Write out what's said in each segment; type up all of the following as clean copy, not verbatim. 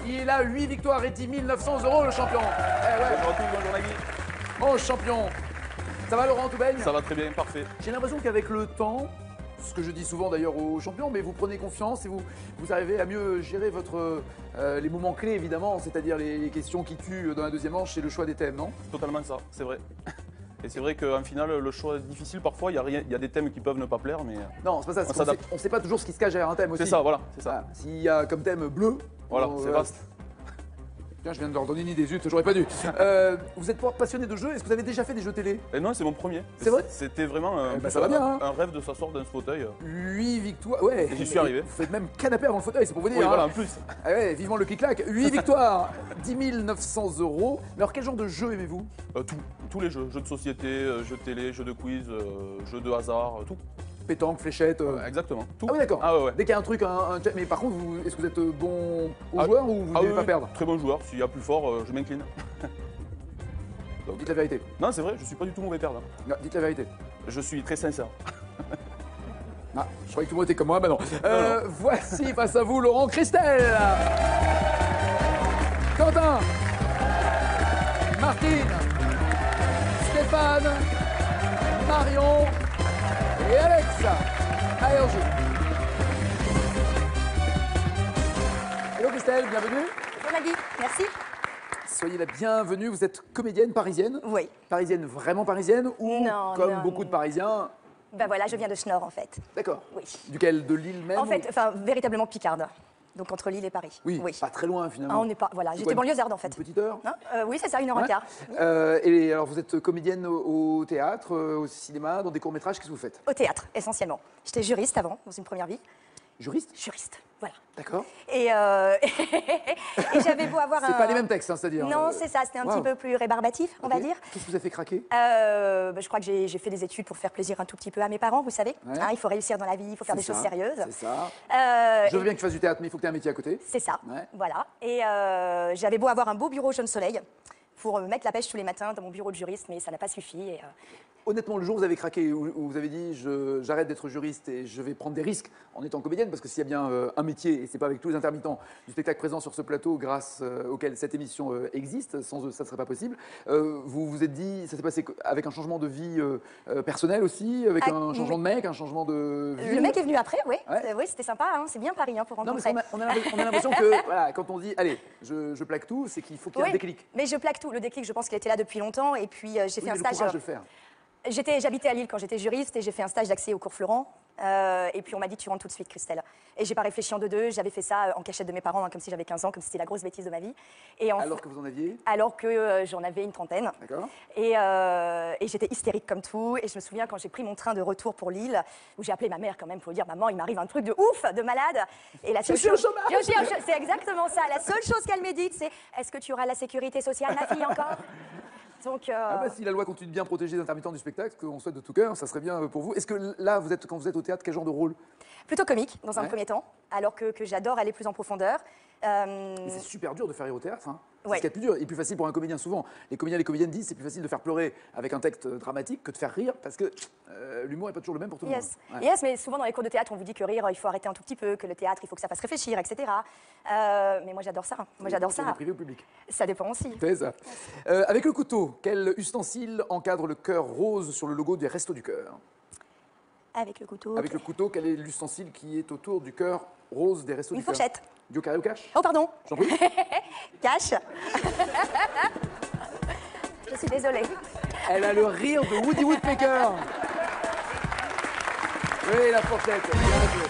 Il a 8 victoires et 10 900 € le champion. Eh ouais. Bonjour Nagui. Oh champion. Ça va Laurent Toubaigne? Ça va très bien, parfait. J'ai l'impression qu'avec le temps, ce que je dis souvent d'ailleurs aux champions, mais vous prenez confiance et vous arrivez à mieux gérer les moments clés évidemment, c'est-à-dire les questions qui tuent dans la deuxième manche et le choix des thèmes, non? Totalement ça, c'est vrai. Et c'est vrai qu'en finale, le choix est difficile parfois, il y a des thèmes qui peuvent ne pas plaire, mais... Non, c'est pas ça, on ne sait pas toujours ce qui se cache derrière un thème aussi. C'est ça, voilà, c'est ça. Voilà. S'il y a comme thème bleu... Voilà, c'est vaste. Tiens, je viens de leur donner une idée, zut, j'aurais pas dû. Vous êtes passionné de jeux, est-ce que vous avez déjà fait des jeux télé? Et non, c'est mon premier. C'est vrai? C'était vraiment ça va bien, hein. un rêve de s'asseoir dans ce fauteuil. 8 victoires, ouais. Et j'y suis arrivé. Vous faites même canapé avant le fauteuil, c'est pour vous dire. Oui, hein. voilà, en plus. Ah ouais, vivement le clic-clac. 8 victoires, 10 900 €. Mais alors, quel genre de jeu aimez-vous? Tous les jeux. Jeux de société, jeux de télé, jeux de quiz, jeux de hasard, tout. Pétanque, fléchette. Exactement. Tout. Ah oui, d'accord. Ah ouais. Dès qu'il y a un truc, mais par contre, est-ce que vous êtes bon au joueur ou vous n'aimez pas perdre? Très bon joueur. S'il y a plus fort, je m'incline. Dites la vérité. Non, c'est vrai, je suis pas du tout mauvais perdant. Non, dites la vérité. Je suis très sincère. Ah, je croyais que tout le monde était comme moi, bah non. Voici face à vous Laurent Christelle, Quentin, Martine, Stéphane, Marion et Alex. Allez, on joue. Hello Christelle, bienvenue. Bonjour Nagui, merci. Soyez la bienvenue, vous êtes comédienne parisienne? Oui. Parisienne, vraiment parisienne ou Non, comme non, beaucoup de non. Parisiens? Ben voilà, je viens de Schnorr en fait. D'accord. Oui. Duquel? De Lille même? En fait, véritablement Picarde. Donc entre Lille et Paris. Oui, pas très loin finalement. Ah, on n'est pas. Voilà, C'est j'étais quoi, banlieusarde en fait. Une petite heure? Oui, c'est ça, 1h15. Et alors, vous êtes comédienne au théâtre, au cinéma, dans des courts-métrages, qu'est-ce que vous faites? Au théâtre, essentiellement. J'étais juriste avant, dans une première vie. Juriste? Juriste, voilà. D'accord. Et j'avais beau avoir C'est pas les mêmes textes, hein, c'est-à-dire. Non, c'est ça, c'était un petit peu plus rébarbatif, on va dire. Qu'est-ce qui vous a fait craquer? Je crois que j'ai fait des études pour faire plaisir un tout petit peu à mes parents, vous savez. Ouais. Hein, il faut réussir dans la vie, il faut faire des choses sérieuses. C'est ça. Je Je veux bien que tu fasses du théâtre, mais il faut que tu aies un métier à côté. C'est ça, Ouais. voilà. Et j'avais beau avoir un beau bureau jaune soleil pour me mettre la pêche tous les matins dans mon bureau de juriste, mais ça n'a pas suffi. Et, Honnêtement, le jour où vous avez craqué, où vous avez dit j'arrête d'être juriste et je vais prendre des risques en étant comédienne, parce que s'il y a bien un métier, et c'est pas avec tous les intermittents du spectacle présent sur ce plateau grâce auquel cette émission existe, sans eux ça ne serait pas possible, vous vous êtes dit, ça s'est passé avec un changement de vie personnelle aussi, avec un changement de mec, un changement de vie? le mec est venu après, oui. Ouais. Oui, c'était sympa, hein, c'est bien Paris pour Non, rencontrer. mais on a l'impression que voilà, quand on dit allez, je plaque tout, c'est qu'il faut qu'il y ait un déclic. Mais je plaque tout. Le déclic, je pense qu'il était là depuis longtemps. Et puis, j'ai fait un Le stage. courage de le faire. J'habitais à Lille quand j'étais juriste et j'ai fait un stage d'accès au cours Florent. Et puis on m'a dit tu rentres tout de suite Christelle. Et j'ai pas réfléchi en deux, j'avais fait ça en cachette de mes parents, hein, comme si j'avais 15 ans, comme si c'était la grosse bêtise de ma vie. Et Alors que vous en aviez? Alors que j'en avais une trentaine. D'accord. Et j'étais hystérique comme tout. Et je me souviens quand j'ai pris mon train de retour pour Lille, où j'ai appelé ma mère quand même pour lui dire maman, il m'arrive un truc de ouf, de malade. Et la seule chose, c'est exactement ça. La seule chose qu'elle me dit, c'est est-ce que tu auras la sécurité sociale, ma fille, encore? Donc, Ah bah, si la loi continue de bien protéger les intermittents du spectacle, ce qu'on souhaite de tout cœur, ça serait bien pour vous. Est-ce que là, quand vous êtes au théâtre, quel genre de rôle? Plutôt comique, dans un premier temps, alors que j'adore aller plus en profondeur. Mais c'est super dur de faire rire au théâtre. Hein. C'est Ouais. ce qui est plus dur et plus facile pour un comédien souvent. Les comédiens et les comédiennes disent c'est plus facile de faire pleurer avec un texte dramatique que de faire rire parce que l'humour n'est pas toujours le même pour tout le monde. Ouais. Yes, mais souvent dans les cours de théâtre, on vous dit que rire, il faut arrêter un tout petit peu, que le théâtre, il faut que ça fasse réfléchir, etc. Mais moi, j'adore ça. Moi, j'adore Sur ça. le privé ou public? Ça dépend aussi. C'est ça. Avec le couteau, quel ustensile encadre le cœur rose sur le logo des Restos du Cœur? Avec le couteau. Avec le couteau, quel est l'ustensile qui est autour du cœur rose des Restos Une du Cœur? fourchette. Du carré au cash? Oh, pardon. J'en prie. Cash. Je suis désolée. Elle a le rire de Woody Woodpecker. Oui, la fourchette. Bien joué.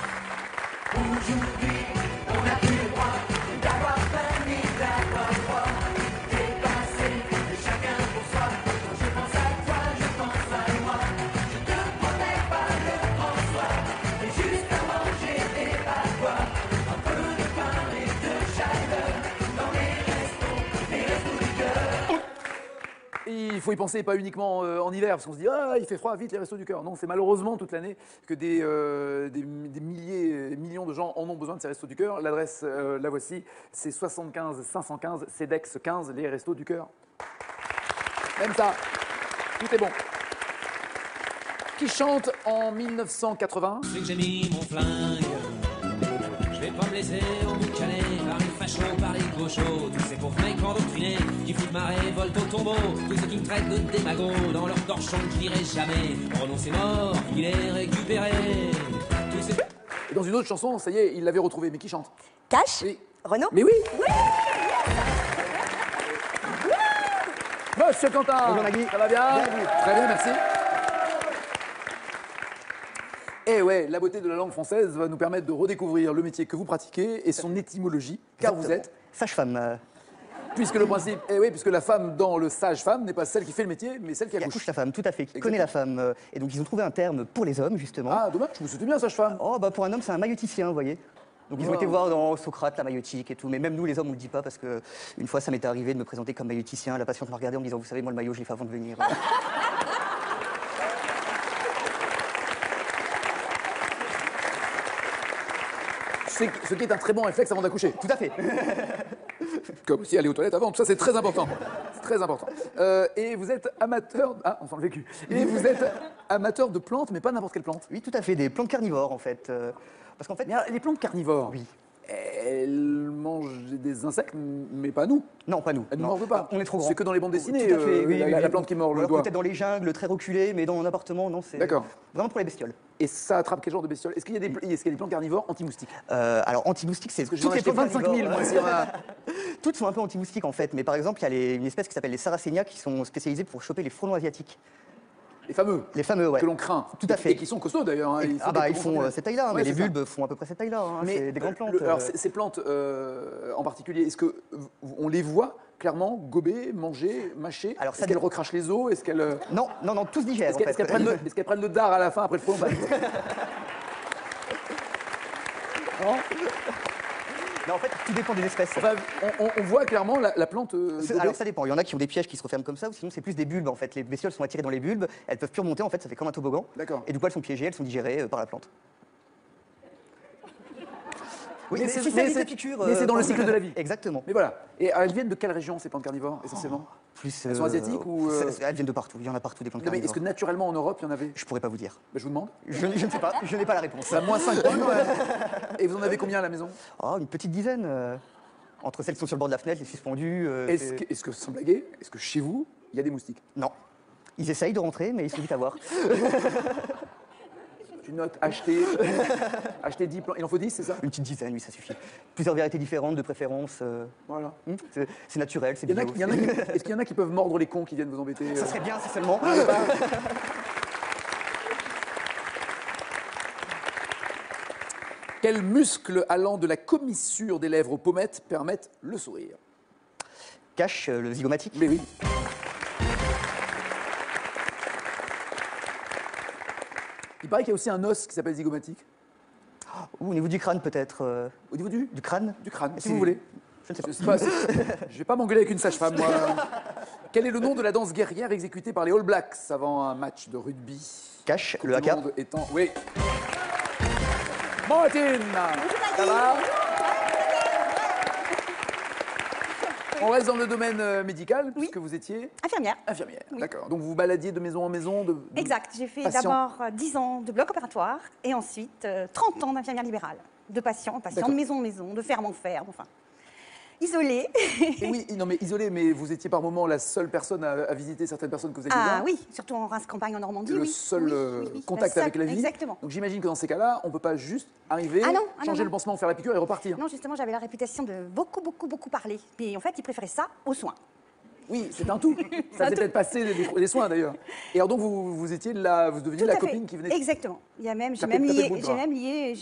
Il faut y penser pas uniquement en hiver, parce qu'on se dit ah il fait froid, vite les restos du cœur. Non, c'est malheureusement toute l'année que des milliers, des millions de gens en ont besoin de ces restos du cœur. L'adresse, la voici, c'est 75 515 CEDEX 15, les restos du cœur. Même ça, tout est bon. Qui chante en 1980? C'est que j'ai mis mon flingue. Je vais pas me laisser emboucaner par les fachos, par les gauchos. Tous ces pauvres mecs endoctrinés qui foutent ma révolte au tombeau. Tous ceux qui me traitent de démago dans leur torchon que je dirai jamais. Oh non, c'est mort, il est récupéré. Tous ces... Et dans une autre chanson, ça y est, il l'avait retrouvé. Mais qui chante? Cash. Oui. Renaud. Mais oui. Monsieur Quentin. Bonjour Nagui. Ça va bien? Très bien, merci. Et ouais, la beauté de la langue française va nous permettre de redécouvrir le métier que vous pratiquez et son étymologie, car vous êtes, Sage-femme. puisque le principe, et oui, puisque la femme dans le sage-femme n'est pas celle qui fait le métier, mais celle qui Qui accouche. accouche la femme, tout à fait, qui connaît la femme. Et donc ils ont trouvé un terme pour les hommes, justement. Ah, dommage, je me souviens bien, sage-femme. Oh, bah pour un homme, c'est un maïoticien, vous voyez. Donc ils ont Wow. été voir dans Socrate, la maïotique et tout. Mais même nous, les hommes, on le dit pas parce que une fois, ça m'était arrivé de me présenter comme maïoticien. La patiente me regardait en me disant, vous savez, moi, le maillot, je l'ai fait avant de venir. C'est ce qui est un très bon réflexe avant d'accoucher. Tout à fait. Comme aussi aller aux toilettes avant, tout ça c'est très important. C'est très important. Et vous êtes amateur... Ah, on sent le vécu. Et vous êtes amateur de plantes, mais pas n'importe quelle plante. Oui, tout à fait, des plantes carnivores, en fait. Parce qu'en fait... Mais les plantes carnivores, Oui. elles mangent des insectes, mais pas nous. Non, pas nous. Elles ne Non. mordent pas. On est trop grands. C'est que dans les bandes dessinées, Tout à fait, oui, la oui. plante qui mord Ou le alors doigt. peut-être dans les jungles, très reculées, mais dans mon appartement, non, c'est D'accord. vraiment pour les bestioles. Et ça attrape quel genre de bestioles? Est-ce qu'il y a des plantes carnivores anti-moustiques? Alors, anti-moustique, c'est Parce que j'en ai toutes les acheté plantes 25 000, moi, carnivores. s'il y en a. Toutes sont un peu anti-moustiques, en fait. Mais par exemple, il y a une espèce qui s'appelle les Sarracenia qui sont spécialisés pour choper les frelons asiatiques. Les fameux. Les fameux, ouais. Que l'on craint. Tout à fait. Et qui sont costauds d'ailleurs. Hein. Ah bah ils font cette taille-là, Ouais, mais les c'est ça. bulbes font à peu près cette taille-là. Hein. Mais C'est des grandes plantes. alors, ces plantes en particulier, est-ce que on les voit clairement gober, manger, mâcher? Alors, ça Est-ce qu'elles dépend. recrachent les os? Est-ce qu'elles Non, non, non, tout se digère en fait. est-ce qu'elles prennent le dard à la fin après le frelon? Non. Non, en fait, tout dépend des espèces. Enfin, on voit clairement la plante. gober. Alors ça dépend. Il y en a qui ont des pièges qui se referment comme ça, ou sinon c'est plus des bulbes en fait. Les bestioles sont attirées dans les bulbes, elles peuvent plus remonter en fait, ça fait comme un toboggan. D'accord. Et du coup elles sont piégées, elles sont digérées par la plante. Oui, Mais mais c'est- c'est mais ça, c'est- des piqûres. mais c'est dans le cycle de la vie. Exactement. Mais voilà. Et elles viennent de quelle région ces plantes carnivores essentiellement? Plus, Elles sont asiatiques ou, Elles viennent de partout. Il y en a partout des plantes Non, mais est-ce carnivores. que naturellement en Europe il y en avait? Je pourrais pas vous dire. Ben, je vous demande. Je ne sais pas. Je n'ai pas la réponse. Ça a moins 5 points. Ouais. Et vous en avez combien à la maison? Oh, une petite dizaine. Entre celles qui sont sur le bord de la fenêtre, les suspendues. Est-ce que, sans blaguer, est-ce que chez vous il y a des moustiques? Non. Ils essayent de rentrer, mais ils sont vite à voir. Tu notes acheter 10 plantes. Il en faut 10, c'est ça? Une petite dizaine, oui, ça suffit. Plusieurs variétés différentes, de préférence. Voilà. C'est naturel, c'est Il y en a, bio. il y en a qui- Est-ce qu'il y en a qui peuvent mordre les cons qui viennent vous embêter? Ça serait bien, si seulement. Quels muscles allant de la commissure des lèvres aux pommettes permettent le sourire? Cache le zygomatique. Mais oui. Il paraît qu'il y a aussi un os qui s'appelle zygomatique. Ou au niveau du crâne, peut-être. Au niveau du crâne crâne, si C'est- vous voulez. Je ne sais pas. Je sais pas, je vais pas m'engueuler avec une sage-femme, moi. Quel est le nom de la danse guerrière exécutée par les All Blacks avant un match de rugby? Cache Coupe le du haka. monde étant... Oui. Martine, ça va? On reste dans le domaine médical, puisque vous étiez Infirmière. infirmière. D'accord. Donc vous vous baladiez de maison en maison Exact. J'ai fait Patient. d'abord 10 ans de bloc opératoire et ensuite 30 ans d'infirmière libérale. De patient en patient, D'accord. de maison en maison, de ferme en ferme, enfin. Isolée. Et oui, non mais isolé, mais vous étiez par moment la seule personne à visiter certaines personnes que vous aviez Ah voir. oui, surtout en Reims-Campagne en Normandie. Le oui. seul Oui, oui, oui. contact La seule- avec la vie. Exactement. Donc j'imagine que dans ces cas-là, on ne peut pas juste arriver, Ah non, changer non. le pansement, faire la piqûre et repartir. Non, justement, j'avais la réputation de beaucoup parler. Mais en fait, ils préféraient ça aux soins. Oui, c'est un tout. Ça s'est peut-être passé les soins d'ailleurs. Et alors donc vous étiez là, vous deveniez Tout la à fait. copine qui venait. Exactement. Il y a même, j'ai Taper- même taper le lié, bout de j'ai bras. même lié,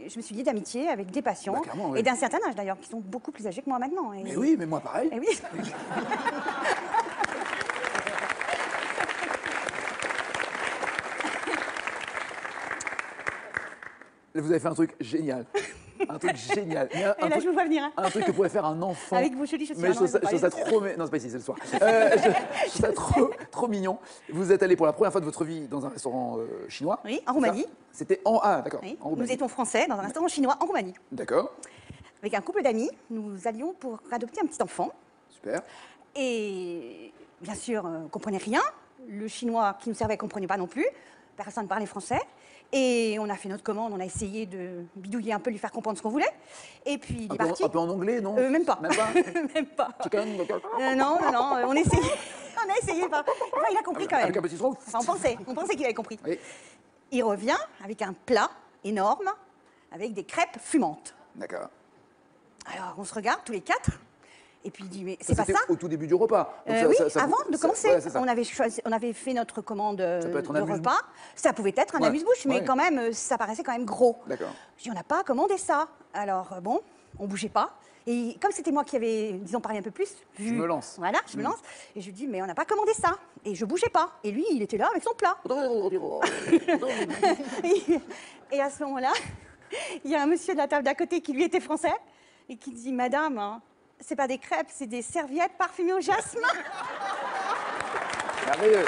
je me suis liée d'amitié avec des patients Bah, clairement, oui. et d'un certain âge d'ailleurs, qui sont beaucoup plus âgés que moi maintenant. Et, Mais oui, mais moi pareil. et oui. Vous avez fait un truc génial. Un truc génial. Mais Et là, je vous vois venir. Hein. un truc que pourrait faire un enfant. Avec vos jolies chaussures. Mais je trouve ça trop... Non, c'est pas ici, c'est le soir. Je trouve ça trop mignon. Vous êtes allé pour la première fois de votre vie dans un restaurant chinois. Oui, en Roumanie. C'était en... Ah, d'accord. Oui. En Roumanie. Nous étions français dans un restaurant chinois en Roumanie. D'accord, Avec un couple d'amis, nous allions pour adopter un petit enfant. super. Et bien sûr, on ne comprenait rien. Le chinois qui nous servait ne comprenait pas non plus. Personne ne parlait français. Et on a fait notre commande, on a essayé de bidouiller un peu, lui faire comprendre ce qu'on voulait. Et puis il est parti. Un peu en anglais, non? Même pas. Même pas. Même pas. Chicken, Non, on essayait. On a essayé. Enfin, il a compris quand même. Avec un petit son. Enfin, on pensait qu'il avait compris. Oui. Il revient avec un plat énorme, avec des crêpes fumantes. D'accord. Alors, on se regarde tous les quatre. Et puis il dit, mais Ça, c'est pas c'était ça. au tout début du repas. Donc Oui, ça- avant de commencer. voilà, c'est ça. On avait fait notre commande peut être un de amuse-bouche. repas. Ça pouvait être un Ouais, amuse-bouche, mais ouais. quand même, ça paraissait quand même gros. D'accord. Je dis, on n'a pas commandé ça. Alors, bon, on bougeait pas. Et comme c'était moi qui avais, disons, parlé un peu plus, Je me lance. Voilà, je me lance. Et je lui dis, mais on n'a pas commandé ça. Et je bougeais pas. Et lui, il était là avec son plat. Et à ce moment-là, il y a un monsieur de la table d'à côté qui, lui, était français et qui dit, madame, hein, c'est pas des crêpes, c'est des serviettes parfumées au jasmin. Merveilleux.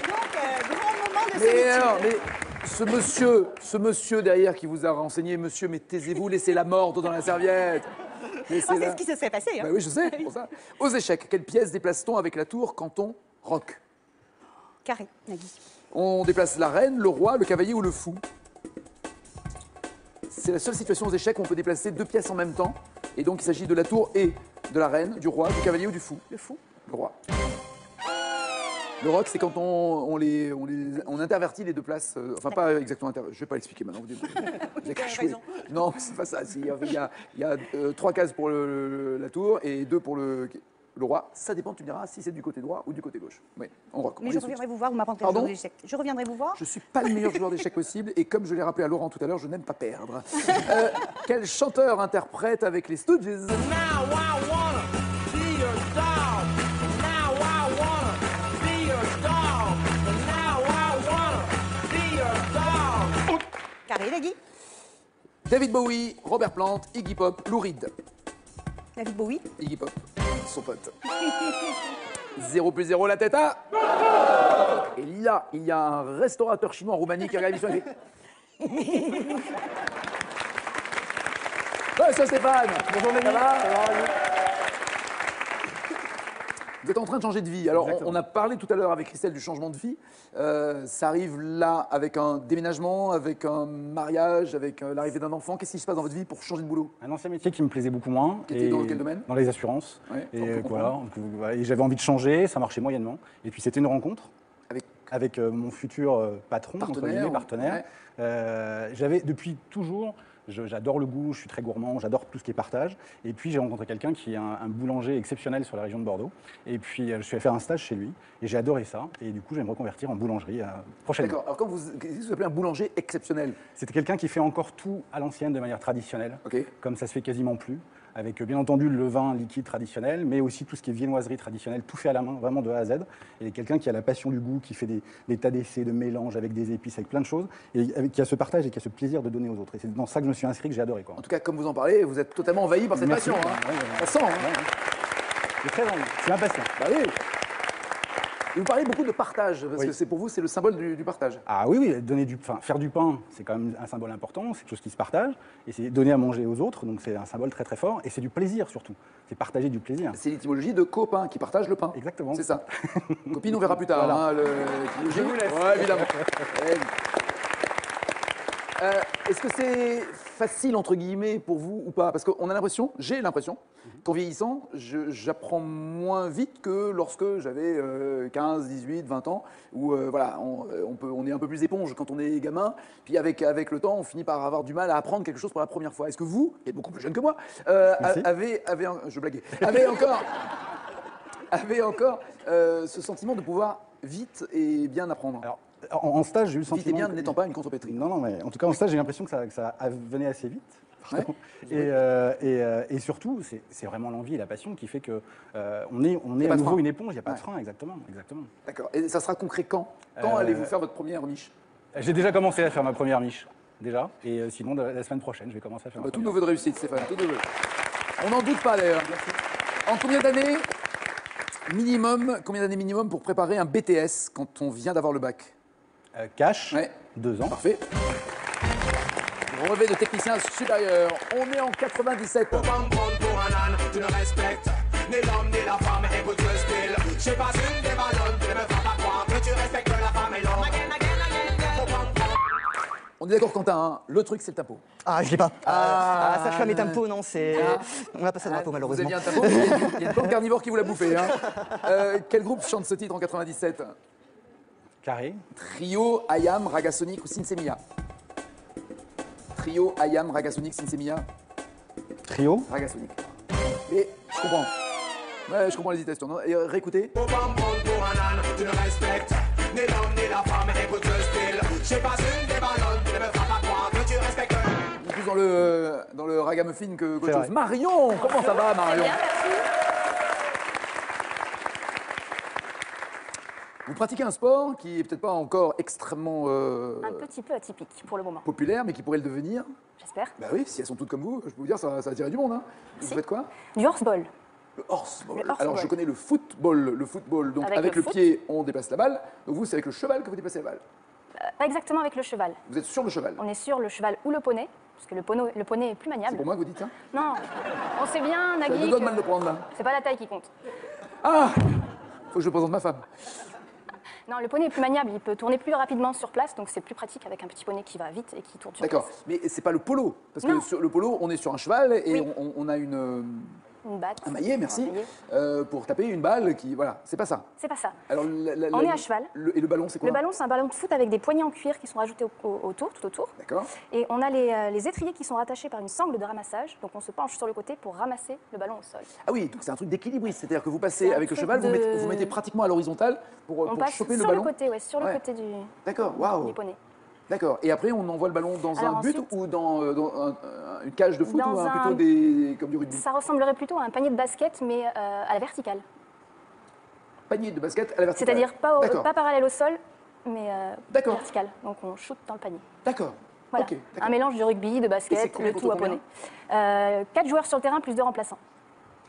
Donc, grand moment de Mais solitude. alors, mais ce monsieur derrière qui vous a renseigné, monsieur, mais taisez-vous, laissez la mordre dans la serviette. Oh, Laissez-la. c'est ce qui se serait passé. Hein. Bah oui, je sais, c'est pour ça. Aux échecs, quelle pièce déplace-t-on avec la tour quand on roque? Carré, Nagui. On déplace la reine, le roi, le cavalier ou le fou? C'est la seule situation aux échecs où on peut déplacer deux pièces en même temps. Et donc il s'agit de la tour et de la reine, du roi, du cavalier ou du fou? Le fou. Le roi. Le rock, c'est quand on intervertit les deux places. Enfin, pas exactement. Je ne vais pas l'expliquer maintenant. Vous avez cachoué. raison. Non, c'est pas ça. Il y a 3 cases pour la tour et 2 pour le roi. Ça dépend, tu me diras, si c'est du côté droit ou du côté gauche. Oui, on rock. Mais je reviendrai vous voir, vous m'apprendrez Pardon le jeu d'échecs. Je reviendrai vous voir. Je ne suis pas le meilleur joueur d'échecs possible et comme je l'ai rappelé à Laurent tout à l'heure, je n'aime pas perdre. Quel chanteur interprète avec les Stooges Now I wanna be your dog. Now I wanna be your dog. Now I wanna be your dog. Carré, Nagui. David Bowie, Robert Plant, Iggy Pop, Lou Reed. David Bowie. Iggy Pop, son pote. 0 plus 0, la tête à. Et là, il y a un restaurateur chinois en Roumanie qui regarde l'émission et fait. Ouais, ça Stéphane. Bonjour Mélanie. Ça va Vous êtes en train de changer de vie. Alors, on a parlé tout à l'heure avec Christelle du changement de vie. Ça arrive là avec un déménagement, avec un mariage, avec l'arrivée d'un enfant. Qu'est-ce qui se passe dans votre vie pour changer de boulot? Un ancien métier qui me plaisait beaucoup moins. Qui était dans quel domaine? Dans les assurances. Ouais, ça, on et peut voilà. comprendre. Donc, et j'avais envie de changer, ça marchait moyennement. Et puis c'était une rencontre Avec avec mon futur patron, entre Partenaire, guillemets, partenaire. J'avais depuis toujours. J'adore le goût, je suis très gourmand, j'adore tout ce qui est partage. Et puis j'ai rencontré quelqu'un qui est un boulanger exceptionnel sur la région de Bordeaux. Et puis je suis allé faire un stage chez lui et j'ai adoré ça. Et du coup, je vais me reconvertir en boulangerie prochainement. D'accord. Alors, qu'est-ce que vous appelez un boulanger exceptionnel? C'était quelqu'un qui fait encore tout à l'ancienne de manière traditionnelle, Ok. comme ça se fait quasiment plus. Avec bien entendu le vin liquide traditionnel, mais aussi tout ce qui est viennoiserie traditionnelle, tout fait à la main, vraiment de A à Z. Et quelqu'un qui a la passion du goût, qui fait des tas d'essais, de mélanges avec des épices, avec plein de choses, et qui a ce partage et qui a ce plaisir de donner aux autres. Et c'est dans ça que je me suis inscrit, que j'ai adoré. Quoi. En tout cas, comme vous en parlez, vous êtes totalement envahi par cette Merci. passion. Hein. Ouais, ouais, ouais. Ça sent. Hein. Ouais, ouais. J'ai très envie, c'est impatient. Bah oui. Et vous parlez beaucoup de partage, parce Oui. que c'est pour vous, c'est le symbole du partage. Ah oui, oui, faire du pain, c'est quand même un symbole important, c'est quelque chose qui se partage, et c'est donner à manger aux autres, donc c'est un symbole très très fort, et c'est du plaisir surtout, c'est partager du plaisir. C'est l'étymologie de copain, qui partage le pain. Exactement. C'est ça. Copine, on verra plus tard. Voilà. Hein, l'étymologie. Je vous laisse. Ouais, évidemment. Est-ce que c'est facile, entre guillemets, pour vous ou pas? Parce qu'on a l'impression, j'ai l'impression, qu'en vieillissant, j'apprends moins vite que lorsque j'avais 15, 18, 20 ans, où voilà, on est un peu plus éponge quand on est gamin, puis avec le temps, on finit par avoir du mal à apprendre quelque chose pour la première fois. Est-ce que vous, qui êtes beaucoup plus jeune que moi, je blaguais, avez encore ce sentiment de pouvoir vite et bien apprendre? Alors, en stage, j'ai eu le Vite et sentiment... bien n'étant pas une contrepétrie. Non, non, mais en tout cas, en stage, j'ai l'impression que ça venait assez vite. Ouais. Et surtout, c'est vraiment l'envie et la passion qui fait que on est pas à de nouveau frein. une éponge, il n'y a pas de Ouais. frein, exactement. D'accord. Et ça sera concret quand? Quand allez-vous faire votre première niche? J'ai déjà commencé à faire ma première miche, déjà. Et sinon, la semaine prochaine, je vais commencer à faire ma Tous première. nos vœux de réussite, Stéphane, tous nos vœux. On n'en doute pas d'ailleurs. En combien d'années minimum pour préparer un BTS quand on vient d'avoir le bac? Cash, Ouais. 2 ans. Parfait. Relevé de technicien supérieur. On est en 97. Pour un âne, tu ne respectes ni l'homme ni la femme, écoute le style. Je suis pas une des ballons, tu ne me feras pas croire que tu respectes la femme et l'homme. On est d'accord, Quentin, hein, le truc c'est le tempo. Ah, je l'ai pas. Ah, Sachant mes tempos, non, c'est. On n'a pas ça de drapeau, Vous malheureusement. aviez un tempo, il y a une plante carnivore qui vous l'a bouffé. Hein. Quel groupe chante ce titre en 97? Carré. Trio, Ayam, Ragasonic ou Sinsemiya? Trio, Ayam, Ragasonic, Sinsemiya, Trio. Ragasonic. Et je comprends. Ouais, je comprends l'hésitation. Non, et réécoutez. Pour un âne, tu ne respectes ni l'homme ni la femme, écoute le style. Je suis pas une des ballons, tu ne me feras pas croire que tu respectes. On est plus dans le ragamuffin qu'autre C'est chose. vrai. Marion, comment ça va, Marion? Bien, merci. Vous pratiquez un sport qui est peut-être pas encore extrêmement Un petit peu atypique pour le moment, populaire, mais qui pourrait le devenir. j'espère. Bah oui, si elles sont toutes comme vous, je peux vous dire, ça attirait du monde. Hein. Vous Si. faites quoi? Du horseball. Le horseball. Le horseball. Alors, je connais le football. Le football, donc Avec avec le le foot. pied, on déplace la balle. Donc vous, c'est avec le cheval que vous déplacez la balle. Pas exactement avec le cheval. Vous êtes sur le cheval. On est sur le cheval ou le poney, parce que le poney est plus C'est maniable. pour moi que vous dites ça? Non, on sait bien, J'ai Nagui, deux doigts de mal de que prendre là. c'est pas la taille qui compte. Ah! Faut que je présente ma femme. Non, le poney est plus maniable, il peut tourner plus rapidement sur place, donc c'est plus pratique avec un petit poney qui va vite et qui tourne sur D'accord. place. Mais c'est pas le polo. Parce Non. que sur le polo, on est sur un cheval et Oui. on a Une batte. un maillet, merci, Un maillet. pour taper une balle qui. Voilà, c'est pas ça. C'est pas ça. Alors, On est à cheval. Et le ballon, c'est quoi? Le ballon, c'est un ballon de foot avec des poignées en cuir qui sont rajoutés autour, tout autour. D'accord. Et on a les étriers qui sont rattachés par une sangle de ramassage, donc on se penche sur le côté pour ramasser le ballon au sol. Ah oui, donc c'est un truc d'équilibriste. C'est-à-dire que vous passez C'est un avec le truc cheval, de- vous mettez pratiquement à l'horizontale pour On passe choper sur le ballon. côté, ouais, sur le Ouais. côté du D'accord, waouh. poney. D'accord. Et après, on envoie le ballon dans Alors un but ensuite- ou dans une cage de foot Dans ou un- plutôt comme du rugby? Ça ressemblerait plutôt à un panier de basket, mais à la verticale. Panier de basket à la verticale. C'est-à-dire pas D'accord. parallèle au sol, mais D'accord. vertical. Donc on shoot dans le panier. D'accord. Voilà. Ok, Un d'accord. mélange de rugby, de Et c'est basket, combien le contre tout à combien poney. 4 joueurs sur le terrain, plus 2 remplaçants.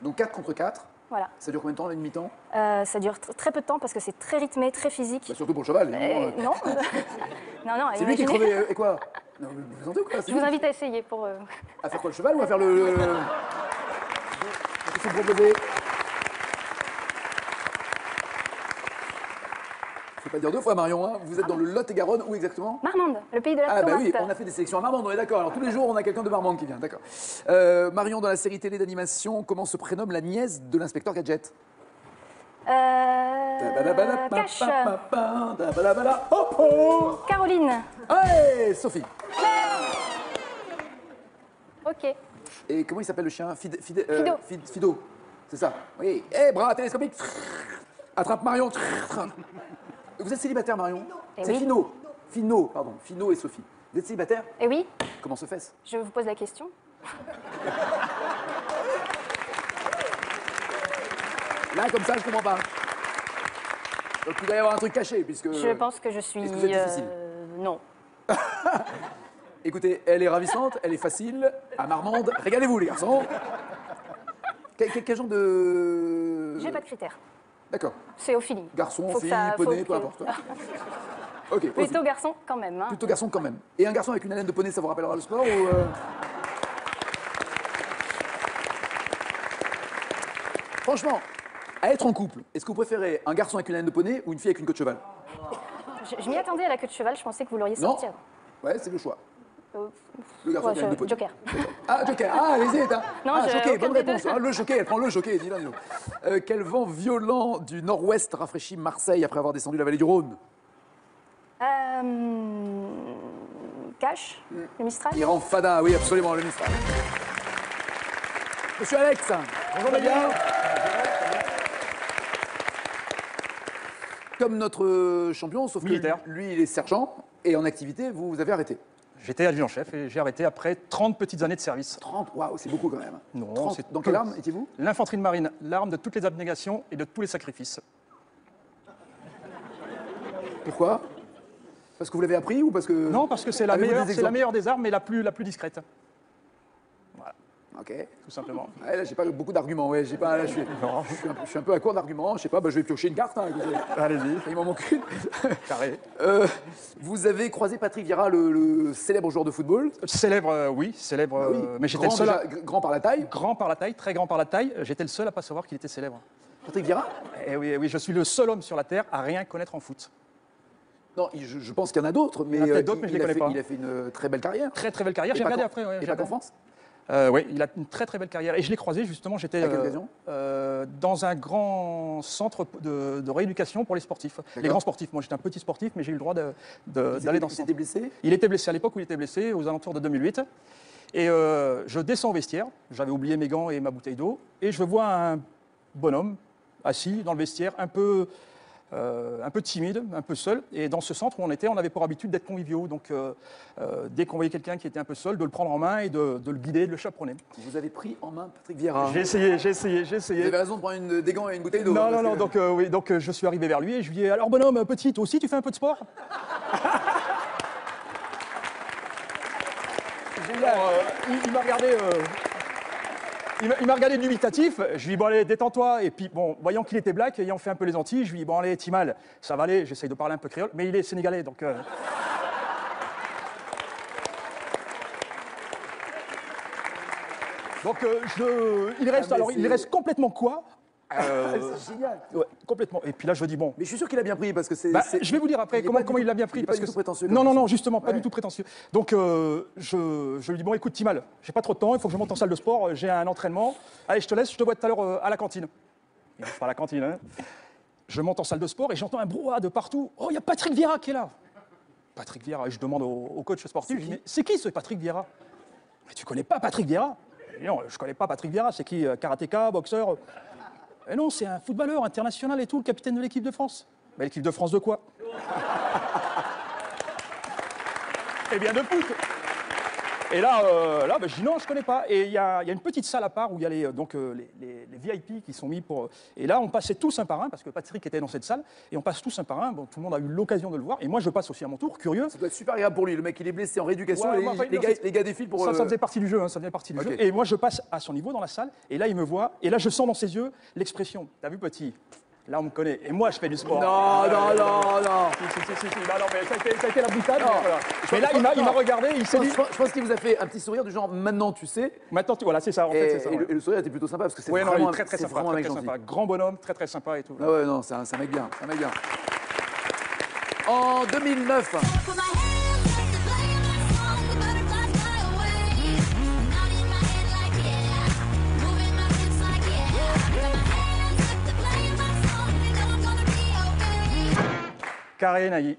Donc 4 contre 4. Voilà. Ça dure combien de temps, une mi-temps? Ça dure très peu de temps parce que c'est très rythmé, très physique. Bah, surtout pour le cheval. évidemment. Non. non, C'est lui qui est imaginez. crevé. Et quoi? Non, mais vous présentez ou quoi? C'est Je vous lui invite à essayer pour. À faire quoi, le cheval ou à faire le... Qu'est-ce que vous proposez? Faut pas dire deux fois, Marion. Hein. Vous êtes dans le Lot-et-Garonne, où exactement? Marmande, le pays de la Ah bah tomate. oui, on a fait des sélections à Marmande, on est d'accord. Alors tous les jours, on a quelqu'un de Marmande qui vient, d'accord. Marion, dans la série télé d'animation, comment se prénomme la nièce de l'inspecteur Gadget? Cache. Hop, hop. Caroline. Allez, Sophie. Ok. Et comment il s'appelle le chien? Fido. Fido. C'est ça. Oui. Eh, bras télescopique. Attrape Marion. Vous êtes célibataire, Marion? Eh C'est oui. Fino, pardon. Fino et Sophie. Vous êtes célibataire? Et oui, Comment se fait-ce? je vous pose la question. Là, comme ça, je comprends pas. Donc il doit y avoir un truc caché, puisque... Je pense que je suis. Est-ce que vous êtes difficile? Non. Écoutez, elle est ravissante, elle est facile, à Marmande. Régalez-vous, les garçons. Quel genre de... J'ai pas de critères. D'accord. C'est au feeling. Garçon, Faut que fille, ça- faut poney, que- peu importe. Ok, Plutôt garçon quand même. Hein. plutôt garçon quand même. Et un garçon avec une haleine de poney, ça vous rappellera le sport ou Franchement, à être en couple, est-ce que vous préférez un garçon avec une haleine de poney ou une fille avec une queue de cheval? Je m'y attendais à la queue de cheval, je pensais que vous l'auriez Non. sorti. Ouais, c'est le choix. Euh, Le garçon ouais, avec une haleine de poney. Joker. Ah, Joker. Ah, allez-y, hein. Non, ah, j'ai Joker, aucun bonne des deux. réponse. Ah, le Joker, elle prend le Joker, dis-le, dis-le. Quel vent violent du nord-ouest rafraîchit Marseille après avoir descendu la vallée du Rhône? Cache, le Mistral. Il rend fada, oui, absolument, le Mistral. Monsieur Alex, bonjour, bien. Comme notre champion, sauf que Militaire. lui, il est sergent, et en activité, vous avez arrêté. J'étais adjudant-chef et j'ai arrêté après 30 petites années de service. 30, waouh, c'est beaucoup quand même. Non, 30. c'est Dans peu. quelle arme étiez-vous? L'infanterie de marine, l'arme de toutes les abnégations et de tous les sacrifices. Pourquoi? Parce que vous l'avez appris ou parce que... Non, parce que c'est la meilleure des armes, mais la plus discrète. Voilà, Ok. tout simplement. Ouais, là, j'ai pas beaucoup d'arguments. Ouais, j'ai pas. Là, je suis un peu à court d'arguments. Je sais pas. Bah, je vais piocher une carte. Hein, écoutez. Allez-y. Il m'en manque une. Carré. Vous avez croisé Patrick Vieira, le célèbre joueur de football. Célèbre, oui, célèbre. Oui. Mais j'étais le Grand, seul. grand par la taille. Grand par la taille, très grand par la taille. J'étais le seul à pas savoir qu'il était célèbre. Patrick Vieira. Et oui, je suis le seul homme sur la terre à rien connaître en foot. Non, je pense qu'il y en a d'autres, mais Il y en a peut-être d'autres, mais je les connais pas. il a fait une très belle carrière. Très très belle carrière. Et J'ai pas regardé qu'en- après. Ouais, Et pas qu'en France. Oui, il a une très très belle carrière. Et je l'ai croisé justement, j'étais À quelle occasion dans un grand centre de rééducation pour les sportifs. Les grands sportifs. Moi j'étais un petit sportif, mais j'ai eu le droit d'aller dans ce Il centre. s'était blessé. Il était blessé à l'époque où il était blessé, aux alentours de 2008. Et je descends au vestiaire, j'avais oublié mes gants et ma bouteille d'eau, et je vois un bonhomme assis dans le vestiaire, un peu timide, un peu seul. Et dans ce centre où on était, on avait pour habitude d'être conviviaux. Donc dès qu'on voyait quelqu'un qui était un peu seul, de le prendre en main et de le guider, de le chaperonner. Vous avez pris en main Patrick Vieira. J'ai essayé. Vous avez raison de prendre des gants et une bouteille d'eau. Non, hein, parce non, que- donc je suis arrivé vers lui et je lui ai dit, alors bonhomme, petit, toi aussi tu fais un peu de sport? Alors, il m'a regardé... Il m'a regardé dubitatif, je lui ai dit bon allez détends-toi, et puis bon, voyant qu'il était black, ayant fait un peu les Antilles, je lui ai dit bon allez Timal, ça va aller, j'essaye de parler un peu créole, mais il est sénégalais donc... Donc il reste complètement quoi C'est génial. ouais, complètement. Et puis là je dis bon, Mais je suis sûr qu'il a bien pris parce que c'est. je vais vous dire après comment il l'a bien pris. Il est parce pas du que tout prétentieux. non, justement, pas Ouais. du tout prétentieux. Donc, je lui dis, bon, écoute, Timal, j'ai pas trop de temps, il faut que je monte en salle de sport, j'ai un entraînement. Allez, je te laisse, je te vois tout à l'heure à la cantine. Il marche pas à la cantine, hein. Je monte en salle de sport et j'entends un brouhaha de partout. Oh, il y a Patrick Vieira qui est là. Patrick Vieira. Et je demande au coach sportif, je dis, mais c'est qui ce Patrick Vieira? Mais tu connais pas Patrick Vieira? Et non, je connais pas Patrick Vieira, c'est qui? Karatéka, boxeur? Et non, c'est un footballeur international et tout, le capitaine de l'équipe de France. Mais l'équipe de France de quoi? Eh bien, de foot. Et là, je dis non, je connais pas. Et il y a une petite salle à part où il y a les VIP qui sont mis pour... Et là, on passait tous un par un, parce que Patrick était dans cette salle, et on passe tous un par un. Bon, tout le monde a eu l'occasion de le voir. Et moi, je passe aussi à mon tour, curieux. Ça doit être super agréable pour lui. Le mec, il est blessé en rééducation. Ouais, et enfin, les gars défilent pour. Ça faisait partie du jeu, hein, ça faisait partie du Ok. jeu. Et moi, je passe à son niveau dans la salle, et là, il me voit, et là, je sens dans ses yeux l'expression. T'as vu, petit? Là, on me connaît. Et moi, je fais du sport. Non. Si. Non, mais ça a été la boutade. Mais là, il m'a regardé, il s'est dit... Je pense qu'il vous a fait un petit sourire du genre maintenant tu sais. Maintenant, voilà, c'est ça, en fait, c'est ça. Et Ouais. le sourire était plutôt sympa parce que c'est Ouais, non, il vraiment, est très c'est sympa, vraiment un très, mec très gentil. sympa. Grand bonhomme, très sympa et tout. Ah ouais, non, c'est un mec bien. C'est un mec bien. En 2009. Carré Nagui.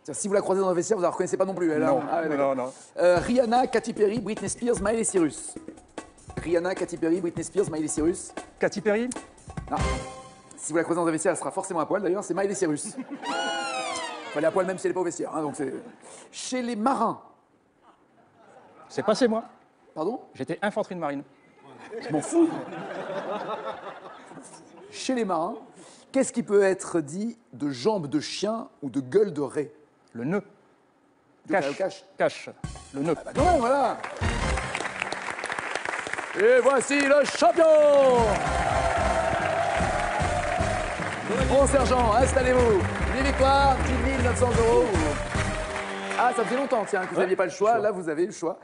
Tiens, si vous la croisez dans le vestiaire, vous ne la reconnaissez pas non plus. Elle, Non, hein. Ah ouais, d'accord. non. Rihanna, Katy Perry, Britney Spears, Miley Cyrus. Rihanna, Katy Perry, Britney Spears, Miley Cyrus. Katy Perry. Non. Si vous la croisez dans un vestiaire, elle sera forcément à poil. D'ailleurs, c'est Miley Cyrus. Elle est à poil même si elle n'est pas au vestiaire. Hein, donc c'est... Chez les marins. C'est passé, moi. Pardon? J'étais infanterie de marine. Je m'en fous. Chez les marins, qu'est-ce qui peut être dit de jambes de chien ou de gueule de raie? Le nœud. Cache. Cache. Le nœud. Bah quand même, voilà. Et voici le champion. Bon sergent, installez-vous. 8 victoires, 10 900 €. Ah, ça faisait longtemps, tiens, que vous n'aviez pas le choix. Là, vous avez le choix.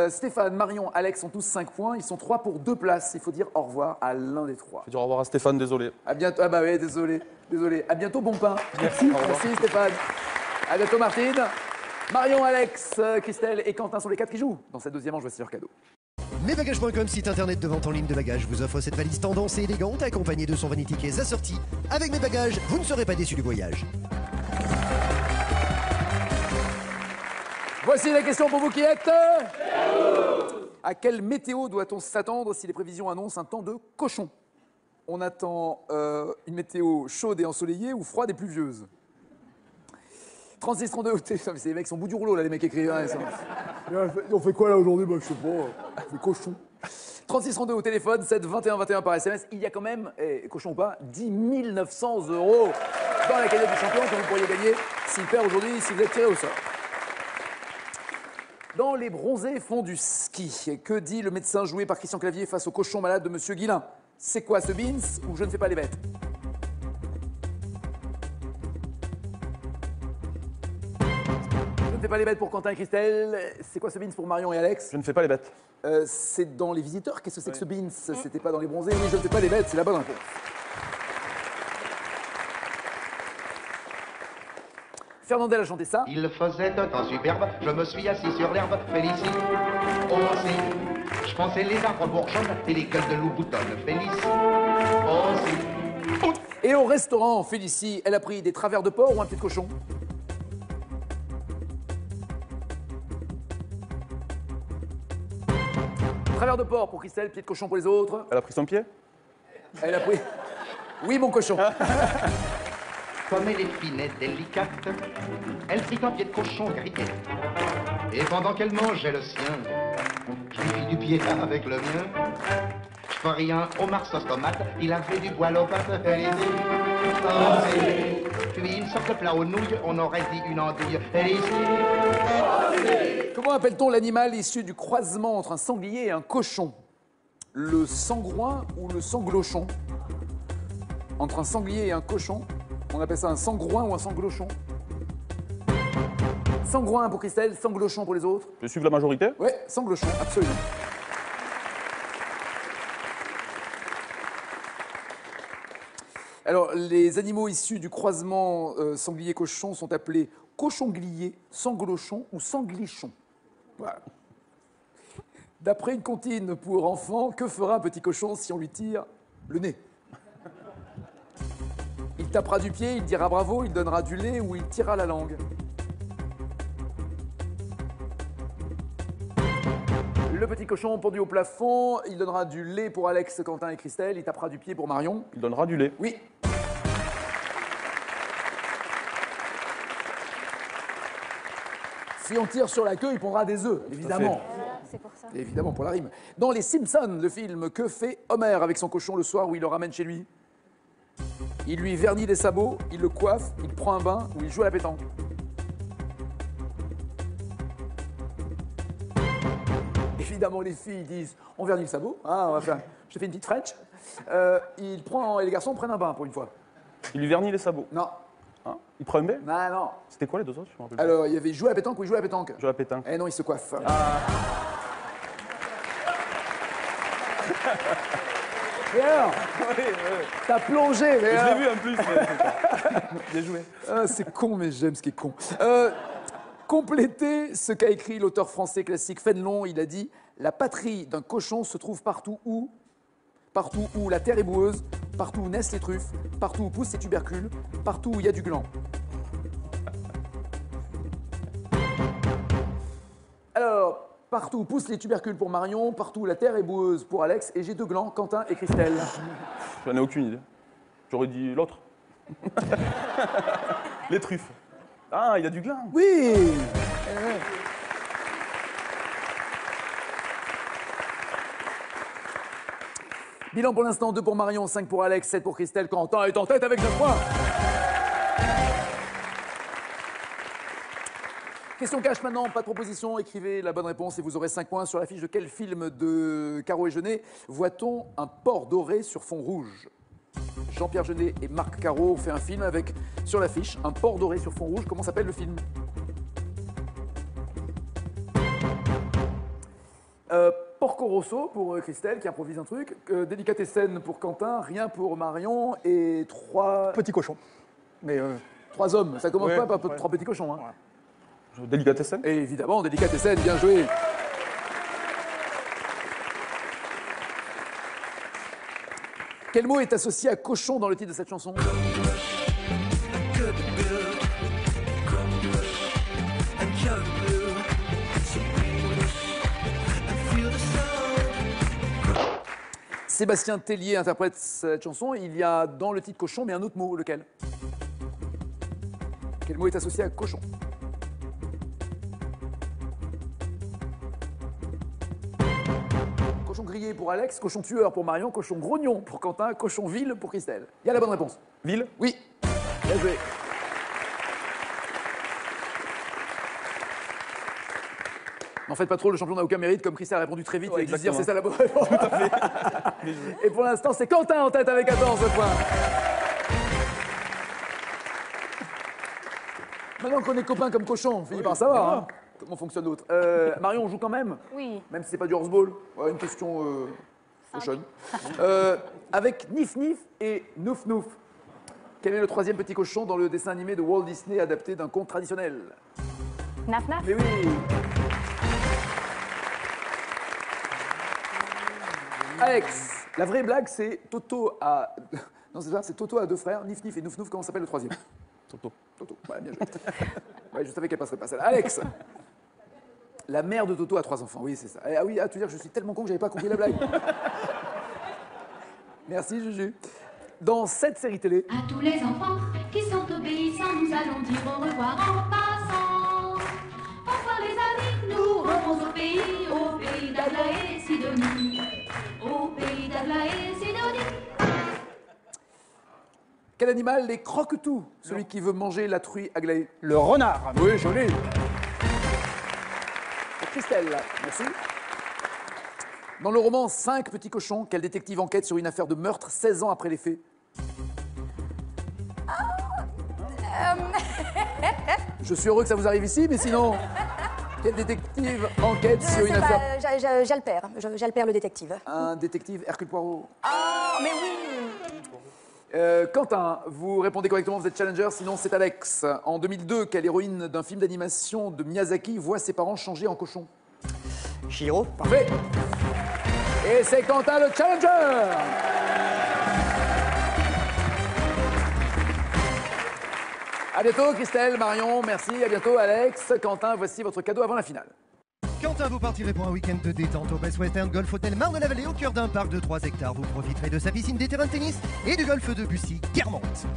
Stéphane, Marion, Alex ont tous 5 points. Ils sont 3 pour 2 places. Il faut dire au revoir à l'un des 3. Je vais dire au revoir à Stéphane, désolé. À bientôt. Ah bah oui, désolé. À bientôt, bon pain. Merci. Merci Stéphane. À bientôt Martine. Marion, Alex, Christelle et Quentin sont les 4 qui jouent. Dans cette deuxième manche, voici leur cadeau. Mesbagages.com, site internet de vente en ligne de bagages, vous offre cette valise tendance et élégante accompagnée de son vanity case assorti. Avec mes bagages, vous ne serez pas déçus du voyage. Voici la question pour vous qui êtes. À quelle météo doit-on s'attendre si les prévisions annoncent un temps de cochon? On attend une météo chaude et ensoleillée ou froide et pluvieuse? 36 32 c'est les mecs qui sont au bout du rouleau là, les mecs écrivent. Hein, on fait quoi là aujourd'hui? Bah je sais pas, des cochons. 36 32 au téléphone, 7 21 21 par SMS. Il y a quand même, cochon ou pas, 10 900 € dans la cagnotte du champion que vous pourriez gagner si s'il perd aujourd'hui, si vous êtes tiré au sort. Dans Les Bronzés font du ski. Que dit le médecin joué par Christian Clavier face au cochon malade de Monsieur Guillain? C'est quoi ce beans ou je ne fais pas les bêtes? Je ne fais pas les bêtes pour Quentin et Christelle. C'est quoi ce beans pour Marion et Alex? Je ne fais pas les bêtes. C'est dans Les Visiteurs. Qu'est-ce que c'est que ce beans? C'était pas dans Les Bronzés. Oui, je ne fais pas les bêtes, c'est la bonne réponse. Fernandel a chanté ça. Il faisait un temps superbe, je me suis assis sur l'herbe, félicite. Aussi, je pensais les arbres bourgeonnent et les gueules de loup boutonnent, félicite. Aussi. Et au restaurant, Félicie, elle a pris des travers de porc ou un pied de cochon? Travers de porc pour Christelle, pied de cochon pour les autres. Elle a pris son pied? Elle a pris... Oui, mon cochon. Comme elle est fine et délicate, elle prit un pied de cochon grillé. Et pendant qu'elle mangeait le sien, je lui fis du pied avec le mien. Je fais rien, homard sauce tomate, il avait du poil aux pattes, elle puis une sorte de plat aux nouilles, on aurait dit une andouille. Comment appelle-t-on l'animal issu du croisement entre un sanglier et un cochon? Le sangouin ou le sanglochon? Entre un sanglier et un cochon, on appelle ça un sangouin ou un sanglochon? Sangouin pour Christelle, sanglochon pour les autres. Je suis la majorité? Ouais, sanglochon, absolument. Alors, les animaux issus du croisement sanglier-cochon sont appelés cochon-glier, sanglochon ou sanglichon. Voilà. D'après une comptine pour enfants, que fera un petit cochon si on lui tire le nez? Il tapera du pied, il dira bravo, il donnera du lait ou il tirera la langue. Le petit cochon pendu au plafond, il donnera du lait pour Alex, Quentin et Christelle, il tapera du pied pour Marion. Il donnera du lait. Oui. Si on tire sur la queue, il pondra des œufs, évidemment. C'est pour ça. Évidemment, pour la rime. Dans Les Simpsons, le film, que fait Homer avec son cochon le soir où il le ramène chez lui? Il lui vernit les sabots, il le coiffe, il prend un bain ou il joue à la pétanque. Évidemment, les filles disent on vernit le sabot, hein, on va faire, je te fais une petite French. Et les garçons prennent un bain pour une fois. Il lui vernit les sabots. Non. Hein? Il prend un bain? Non, non. C'était quoi les deux autres? Je me rappelle pas. Alors, il y avait jouer à la pétanque ou il joue à la pétanque? Joue à la pétanque. Eh non, il se coiffe. Et alors, t'as plongé, mais Je l'ai vu en plus. Bien joué. Ah, c'est con, mais j'aime ce qui est con. Complétez ce qu'a écrit l'auteur français classique Fénelon. Il a dit « La patrie d'un cochon se trouve partout où la terre est boueuse, partout où naissent les truffes, partout où poussent les tubercules, partout où il y a du gland. » Alors, partout où poussent les tubercules pour Marion, partout où la terre est boueuse pour Alex, et j'ai deux glands, Quentin et Christelle. J'en ai aucune idée. J'aurais dit l'autre. Les truffes. Ah, il y a du gland. Oui. Bilan pour l'instant, 2 pour Marion, 5 pour Alex, 7 pour Christelle. Quentin est en tête avec 9 points. Question cash maintenant, pas de proposition, écrivez la bonne réponse et vous aurez 5 points. Sur l'affiche de quel film de Caro et Jeunet voit-on un porc doré sur fond rouge? Jean-Pierre Jeunet et Marc Caro ont fait un film avec, sur l'affiche, un porc doré sur fond rouge. Comment s'appelle le film? Porco Rosso pour Christelle qui improvise un truc, Délicatessen pour Quentin, rien pour Marion et 3... Petit cochon. Mais 3 hommes, ça commence ouais, pas par ouais. 3 petits cochons. Hein. Ouais. Délicatessen? Et évidemment, Délicatessen, bien joué. Quel mot est associé à cochon dans le titre de cette chanson? Sébastien Tellier interprète cette chanson. Il y a dans le titre cochon, mais un autre mot. Lequel? Quel mot est associé à cochon? Cochon grillé pour Alex, cochon tueur pour Marion, cochon grognon pour Quentin, cochon ville pour Christelle. Il y a la bonne réponse. Ville? Oui. Bien joué. N'en faites pas trop, le champion n'a aucun mérite. Comme Christelle a répondu très vite, Ouais, il a dû se dire c'est ça la bonne exactement. réponse. Tout à fait. Et pour l'instant, c'est Quentin en tête avec 14 points. Maintenant qu'on est copains comme cochons, on finit par savoir hein, comment fonctionne l'autre. Marion, on joue quand même. Oui. Même si c'est pas du horseball. Ouais, une question cochonne. Avec Nif Nif et Nouf Nouf. Quel est le troisième petit cochon dans le dessin animé de Walt Disney adapté d'un conte traditionnel? Naf Naf. Mais oui. Alex, la vraie blague, c'est Toto à... Non, c'est ça, c'est Toto à deux frères, Nif Nif et Nouf Nouf. Comment s'appelle le troisième? Toto. Toto, ouais, bien joué. Ouais, je savais qu'elle passerait pas celle-là. Alex, la mère de Toto a 3 enfants, oui, c'est ça. Ah oui, tu veux dire que je suis tellement con que j'avais pas compris la blague. Merci, Juju. Dans cette série télé... À tous les enfants qui sont obéissants, nous allons dire au revoir en passant. Au revoir les amis, nous rentrons au pays d'Aglaé et Sidonie. Au pays d'Aglaé et Sidonie. Quel animal les croque-tout? Celui qui veut manger la truie Aglaé. Le renard. Oui, joli. Christelle, merci. Dans le roman 5 petits cochons, quel détective enquête sur une affaire de meurtre 16 ans après les faits? Je suis heureux que ça vous arrive ici, mais sinon, quel détective enquête sur une affaire... J'alpère le détective. Un détective Hercule Poirot. Ah, mais oui. Quentin, vous répondez correctement, vous êtes challenger, sinon c'est Alex. En 2002, quelle héroïne d'un film d'animation de Miyazaki voit ses parents changer en cochon? Chihiro. Parfait. Et c'est Quentin le challenger. À bientôt Christelle, Marion, merci, à bientôt Alex. Quentin, voici votre cadeau avant la finale. Quentin, vous partirez pour un week-end de détente au Best Western Golf Hotel Marne-la-Vallée au cœur d'un parc de 3 hectares. Vous profiterez de sa piscine, des terrains de tennis et du golf de Bussy-Guermantes.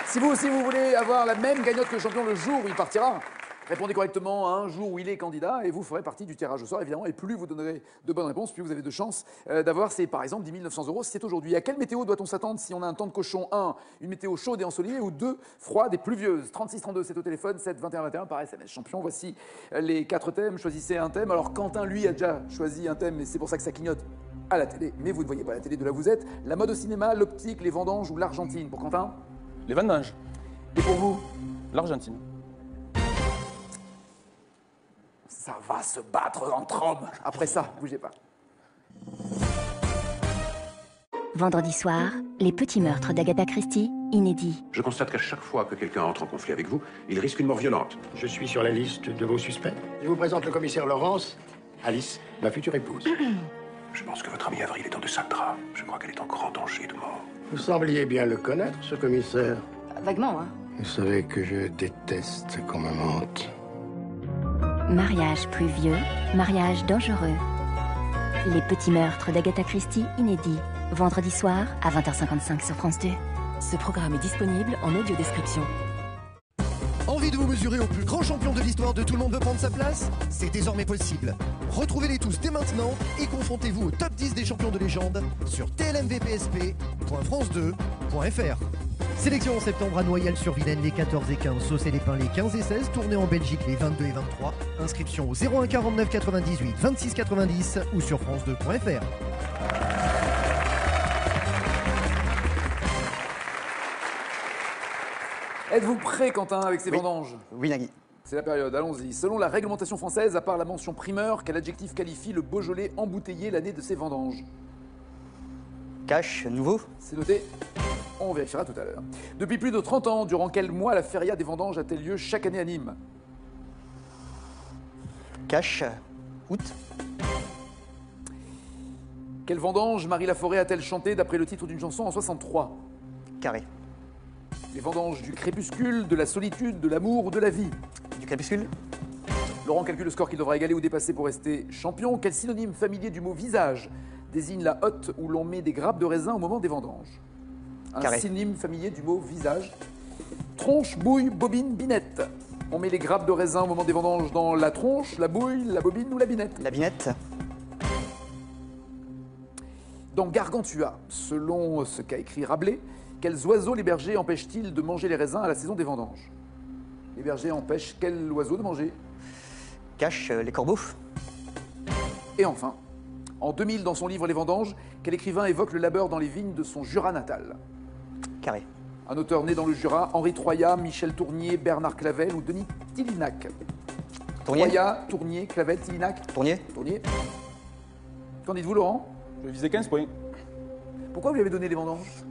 Si vous aussi vous voulez avoir la même cagnotte que le champion le jour où il partira, répondez correctement à un jour où il est candidat et vous ferez partie du tirage au sort évidemment. Et plus vous donnerez de bonnes réponses, plus vous avez de chances d'avoir, par exemple 10 900 € si c'est aujourd'hui. À quelle météo doit-on s'attendre si on a un temps de cochon? 1, une météo chaude et ensoleillée, ou 2, froide et pluvieuse? 3632, c'est au téléphone, 7 21 21 par SMS. Champion, voici les 4 thèmes. Choisissez un thème. Alors Quentin, lui, a déjà choisi un thème et c'est pour ça que ça clignote à la télé. Mais vous ne voyez pas la télé de là où vous êtes. La mode au cinéma, l'optique, les vendanges ou l'Argentine. Pour Quentin? Les vendanges. Et pour vous? L'Argentine. Ça va se battre entre hommes. Après ça, bougez pas. Vendredi soir, les petits meurtres d'Agatha Christie, inédits. Je constate qu'à chaque fois que quelqu'un entre en conflit avec vous, il risque une mort violente. Je suis sur la liste de vos suspects. Je vous présente le commissaire Laurence, Alice, ma future épouse. Je pense que votre amie Avril est en deçà de drap. Je crois qu'elle est en grand danger de mort. Vous sembliez bien le connaître, ce commissaire. Vaguement, hein. Vous savez que je déteste qu'on me mente. Mariage pluvieux, mariage dangereux. Les petits meurtres d'Agatha Christie, inédits. Vendredi soir à 20h55 sur France 2. Ce programme est disponible en audio-description. Envie de vous mesurer au plus grand champion de l'histoire de Tout le monde veut prendre sa place? C'est désormais possible. Retrouvez-les tous dès maintenant et confrontez-vous au top 10 des champions de légende sur tlmvpsp.france2.fr. Sélection en septembre à Noyelles-sur-Vilaine les 14 et 15, Saucé-les-Pins les 15 et 16, tournée en Belgique les 22 et 23. Inscription au 01 49 98 26 90 ou sur france2.fr. Êtes-vous prêt, Quentin, avec ces vendanges? Oui, Nagui. C'est la période, allons-y. Selon la réglementation française, à part la mention primeur, quel adjectif qualifie le Beaujolais embouteillé l'année de ses vendanges? Cash, nouveau. C'est noté. On vérifiera tout à l'heure. Depuis plus de 30 ans, durant quel mois la feria des vendanges a-t-elle lieu chaque année à Nîmes? Cash, août. Quelle vendange Marie Laforêt a-t-elle chanté d'après le titre d'une chanson en 63? Carré. Les vendanges du crépuscule, de la solitude, de l'amour ou de la vie? Du crépuscule. Laurent calcule le score qu'il devra égaler ou dépasser pour rester champion. Quel synonyme familier du mot visage désigne la hotte où l'on met des grappes de raisin au moment des vendanges? Un Carré. synonyme familier du mot visage. Tronche, bouille, bobine, binette. On met les grappes de raisin au moment des vendanges dans la tronche, la bouille, la bobine ou la binette? La binette. Dans Gargantua, selon ce qu'a écrit Rabelais, quels oiseaux les bergers empêchent-ils de manger les raisins à la saison des vendanges? Les bergers empêchent quel oiseau de manger? Cache les corbeaux. Et enfin, en 2000, dans son livre Les Vendanges, quel écrivain évoque le labeur dans les vignes de son Jura natal? Carré. Un auteur né dans le Jura, Henri Troyat, Michel Tournier, Bernard Clavel ou Denis Tillinac? Tournier. Troyat, Tournier, Clavel, Tillinac? Tournier. Tournier. Qu'en dites-vous, Laurent? Je vais viser 15 points. Pourquoi vous lui avez donné les vendanges?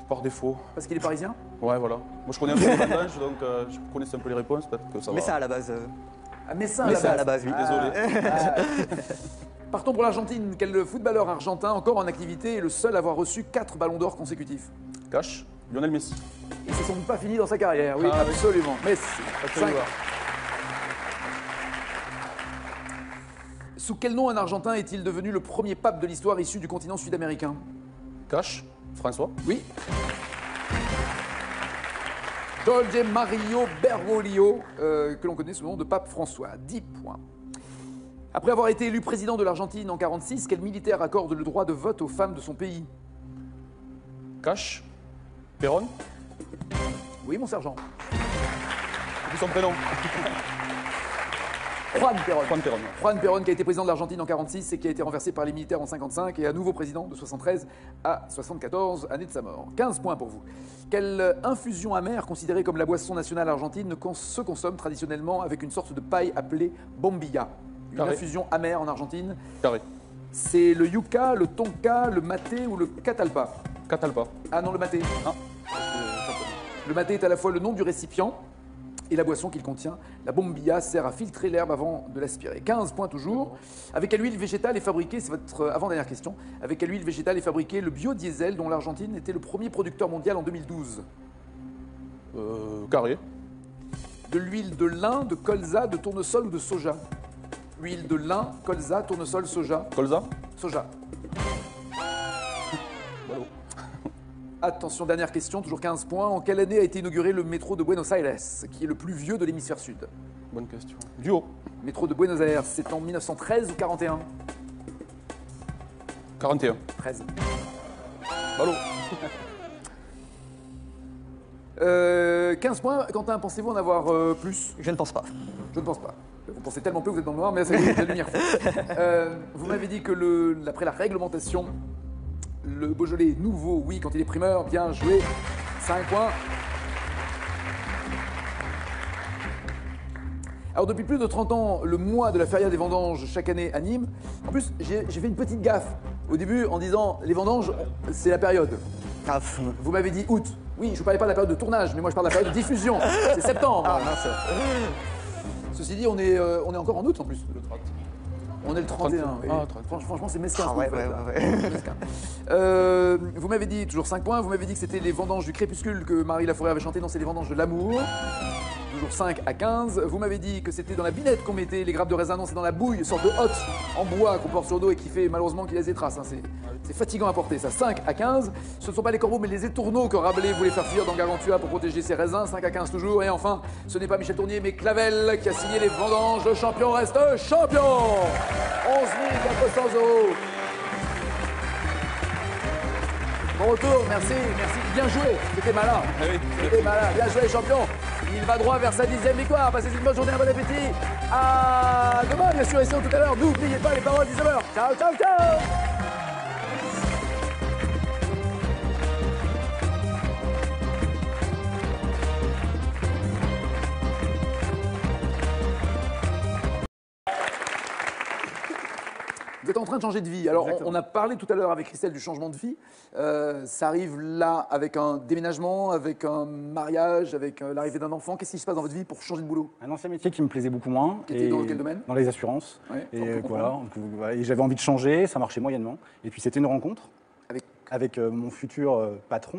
Par défaut. Parce qu'il est parisien? Ouais, voilà. Moi, je connais un peu les vendanges, donc je connaissais un peu les réponses, peut-être que ça va. Messin à la base. Ah, Messin à la base, oui. Désolé. Partons pour l'Argentine. Quel footballeur argentin, encore en activité, est le seul à avoir reçu 4 ballons d'or consécutifs? Cache, Lionel Messi. Et c'est sans doute pas fini dans sa carrière, oui, Ah, oui. absolument. Messi. Absolument. 5. Sous quel nom un Argentin est-il devenu le premier pape de l'histoire issu du continent sud-américain? Cache, François. Oui. Jorge Mario Bergoglio, que l'on connaît sous le nom de pape François. 10 points. Après avoir été élu président de l'Argentine en 1946, quel militaire accorde le droit de vote aux femmes de son pays? Cache, Perron. Oui, mon sergent. C'est son prénom. Juan Perón. Juan Perón. Juan Perón, qui a été président de l'Argentine en 1946 et qui a été renversé par les militaires en 1955 et à nouveau président de 1973 à 1974, année de sa mort. 15 points pour vous. Quelle infusion amère, considérée comme la boisson nationale argentine, se consomme traditionnellement avec une sorte de paille appelée bombilla? Une Carré. infusion amère en Argentine. Carré. C'est le yucca, le tonka, le maté ou le catalpa? Catalpa. Ah non, le maté. Ah. Le maté est à la fois le nom du récipient et la boisson qu'il contient. La bombilla sert à filtrer l'herbe avant de l'aspirer. 15 points toujours. Avec quelle huile végétale est fabriqué, c'est votre avant-dernière question, avec quelle huile végétale est fabriqué le biodiesel dont l'Argentine était le premier producteur mondial en 2012? Carré. De l'huile de lin, de colza, de tournesol ou de soja? Huile de lin, colza, tournesol, soja. Colza. Soja. Voilà. Attention, dernière question, toujours 15 points. En quelle année a été inauguré le métro de Buenos Aires, qui est le plus vieux de l'hémisphère sud? Bonne question. Duo. Métro de Buenos Aires, c'est en 1913 ou 41? 41. 13. Ballot. 15 points. Quentin, pensez-vous en avoir plus? Je ne pense pas. Je ne pense pas. Vous pensez tellement peu, vous êtes dans le noir, mais ça y est, la lumière. Vous m'avez dit que après la réglementation, le Beaujolais est nouveau, oui, quand il est primeur, bien joué. 5 points. Alors depuis plus de 30 ans, le mois de la Feria des vendanges chaque année à Nîmes. En plus, j'ai fait une petite gaffe au début en disant les vendanges, c'est la période. Vous m'avez dit août. Oui, je ne parlais pas de la période de tournage, mais moi je parle de la période de diffusion. C'est septembre. Ah mince. Ceci dit, on est encore en août en plus. Le 30. On est le 31. Oui. Ah, 30. Franchement, c'est mesquin. Ah, ce que ouais, vous ouais, faites, là. ouais. Mesquin. Vous m'avez dit, toujours 5 points, vous m'avez dit que c'était les vendanges du crépuscule que Marie Laforêt avait chanté. Non, c'est les vendanges de l'amour. Toujours 5 à 15. Vous m'avez dit que c'était dans la binette qu'on mettait les grappes de raisin. Non, c'est dans la bouille, une sorte de hotte en bois qu'on porte sur le dos et qui fait malheureusement qu'il laisse des traces. Hein. C'est fatigant à porter, ça. 5 à 15. Ce ne sont pas les corbeaux, mais les étourneaux que Rabelais voulait faire fuir dans Gargantua pour protéger ses raisins. 5 à 15 toujours. Et enfin, ce n'est pas Michel Tournier, mais Clavel qui a signé les vendanges. Le champion reste champion. 11 400 €. Bon retour, merci. Bien joué. C'était malin. C'était malin. Bien joué, champion. Il va droit vers sa 10e victoire. Passez une bonne journée, un bon appétit. À demain, bien sûr, et sinon tout à l'heure. N'oubliez pas les paroles 19h. Ciao, ciao, ciao. Vous êtes en train de changer de vie. Alors, on a parlé tout à l'heure avec Christelle du changement de vie. Ça arrive là avec un déménagement, avec un mariage, avec l'arrivée d'un enfant. Qu'est-ce qui se passe dans votre vie pour changer de boulot? Un ancien métier qui me plaisait beaucoup moins. Qui était dans quel domaine? Dans les assurances. Ouais, et voilà. Et j'avais envie de changer, ça marchait moyennement. Et puis c'était une rencontre avec mon futur patron,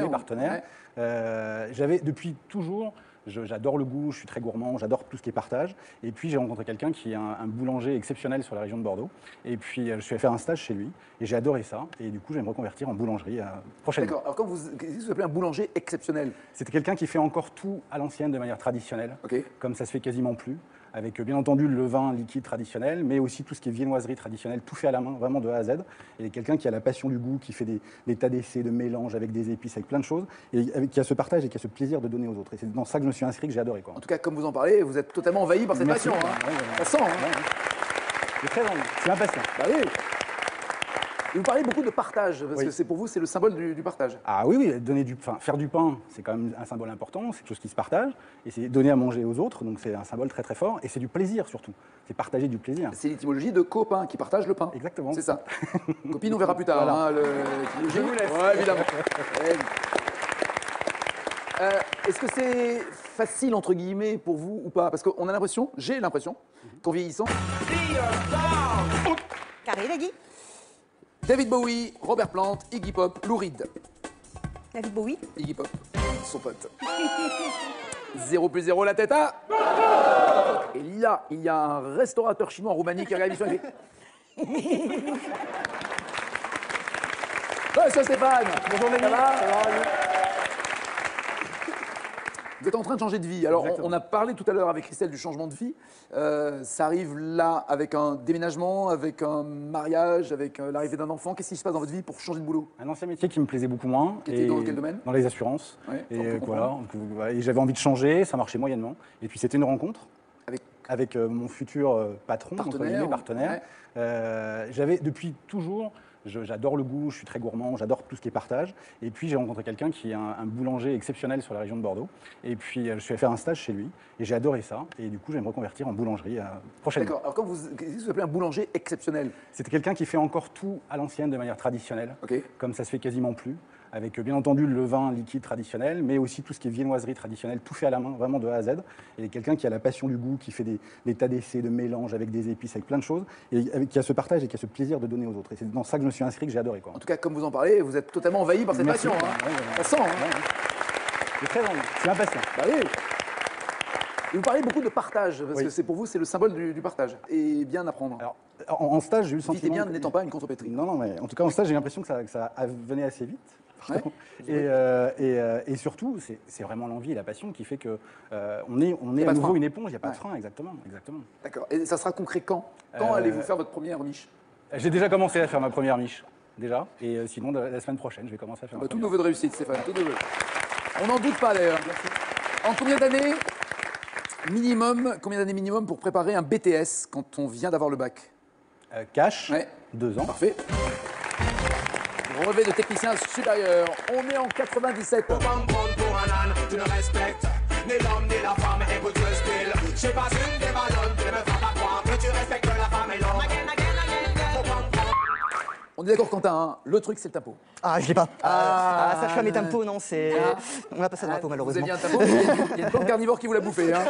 partenaire. J'avais depuis toujours. J'adore le goût, je suis très gourmand, j'adore tout ce qui est partage. Et puis j'ai rencontré quelqu'un qui est un boulanger exceptionnel sur la région de Bordeaux. Et puis je suis allé faire un stage chez lui et j'ai adoré ça. Et du coup, je vais me reconvertir en boulangerie prochainement. D'accord. Alors qu'est-ce que vous appelez un boulanger exceptionnel? C'était quelqu'un qui fait encore tout à l'ancienne de manière traditionnelle, Okay. comme ça se fait quasiment plus. avec bien entendu le vin liquide traditionnel, mais aussi tout ce qui est viennoiserie traditionnelle, tout fait à la main, vraiment de A à Z. Et quelqu'un qui a la passion du goût, qui fait des tas d'essais, de mélanges avec des épices, avec plein de choses, et qui a ce partage et qui a ce plaisir de donner aux autres. Et c'est dans ça que je me suis inscrit, que j'ai adoré. En tout cas, comme vous en parlez, vous êtes totalement envahi par cette Merci. passion. Hein. Ouais. Ça sent. Hein. J'ai très envie, c'est impatient. Bah oui. Et vous parlez beaucoup de partage, parce que pour vous, c'est le symbole du partage. Ah oui, faire du pain, c'est quand même un symbole important, c'est quelque chose qui se partage, et c'est donner à manger aux autres, donc c'est un symbole très très fort, et c'est du plaisir surtout, c'est partager du plaisir. C'est l'étymologie de copain, qui partage le pain. Exactement. C'est ça. Copine, on verra plus tard. Voilà. Hein, Je vous laisse. Ouais, évidemment. Est-ce que c'est facile, entre guillemets, pour vous ou pas? Parce qu'on a l'impression, j'ai l'impression, qu'en vieillissant... Carré, Guy. David Bowie, Robert Plant, Iggy Pop, Lou Reed. David Bowie. Iggy Pop, son pote. 0 plus 0, la tête à... Et là, il y a un restaurateur chinois en Roumanie qui regarde l'émission et fait... Monsieur Stéphane. Bonjour, Mélanie. Ça va? Vous êtes en train de changer de vie. Alors, on a parlé tout à l'heure avec Christelle du changement de vie. Ça arrive là avec un déménagement, avec un mariage, avec l'arrivée d'un enfant. Qu'est-ce qui se passe dans votre vie pour changer de boulot? Un ancien métier qui me plaisait beaucoup moins. Qui était dans quel domaine? Dans les assurances. Ouais, et voilà. Et j'avais envie de changer, ça marchait moyennement. Et puis c'était une rencontre avec mon futur patron, partenaire. J'avais depuis toujours... J'adore le goût, je suis très gourmand, j'adore tout ce qui est partage. Et puis j'ai rencontré quelqu'un qui est un boulanger exceptionnel sur la région de Bordeaux. Et puis je suis allé faire un stage chez lui et j'ai adoré ça. Et du coup, je vais me reconvertir en boulangerie prochainement. D'accord. Alors qu'est-ce que vous appelez un boulanger exceptionnel? C'était quelqu'un qui fait encore tout à l'ancienne de manière traditionnelle, comme ça se fait quasiment plus. Avec bien entendu le vin liquide traditionnel, mais aussi tout ce qui est viennoiserie traditionnelle, tout fait à la main, vraiment de A à Z. Et quelqu'un qui a la passion du goût, qui fait des tas d'essais, de mélanges avec des épices, avec plein de choses, et qui a ce partage et qui a ce plaisir de donner aux autres. Et c'est dans ça que je me suis inscrit, que j'ai adoré. En tout cas, comme vous en parlez, vous êtes totalement envahi par cette passion. Hein. Ça sent. Hein. J'ai très envie, c'est impatient. Bah oui. Et vous parlez beaucoup de partage, parce que pour vous, c'est le symbole du partage. Et bien apprendre. Alors, en stage, j'ai eu le sentiment... Vite et bien n'étant pas une contrepétrie. Non, mais en tout cas, en stage, j'ai l'impression que ça venait assez vite. Ouais. Et surtout, c'est vraiment l'envie et la passion qui fait que on est à nouveau une éponge, il n'y a pas de frein, exactement. D'accord. Et ça sera concret quand? Quand allez-vous faire votre première miche? J'ai déjà commencé à faire ma première miche, déjà. Et sinon, la semaine prochaine, je vais commencer à faire tous nos vœux de réussite, Stéphane, tous nos vœux. On n'en doute pas, d'ailleurs. En combien d'années minimum pour préparer un BTS quand on vient d'avoir le bac? Cash, 2 ans. Parfait. Relevé de technicien supérieur. On est en 97. Pour un âne, tu ne respectes ni l'homme ni la femme, écoute le style. Je sais pas une des ballons, tu ne me feras pas croire que tu respectes la femme et l'homme. On est d'accord, Quentin, hein, le truc, c'est le tempo. Ah, je l'ai pas. Sage-femme et tempo, non, c'est... On n'a pas ça de tempo, Vous malheureusement. aviez un tempo, il y a une plante carnivore qui vous l'a bouffé. Hein.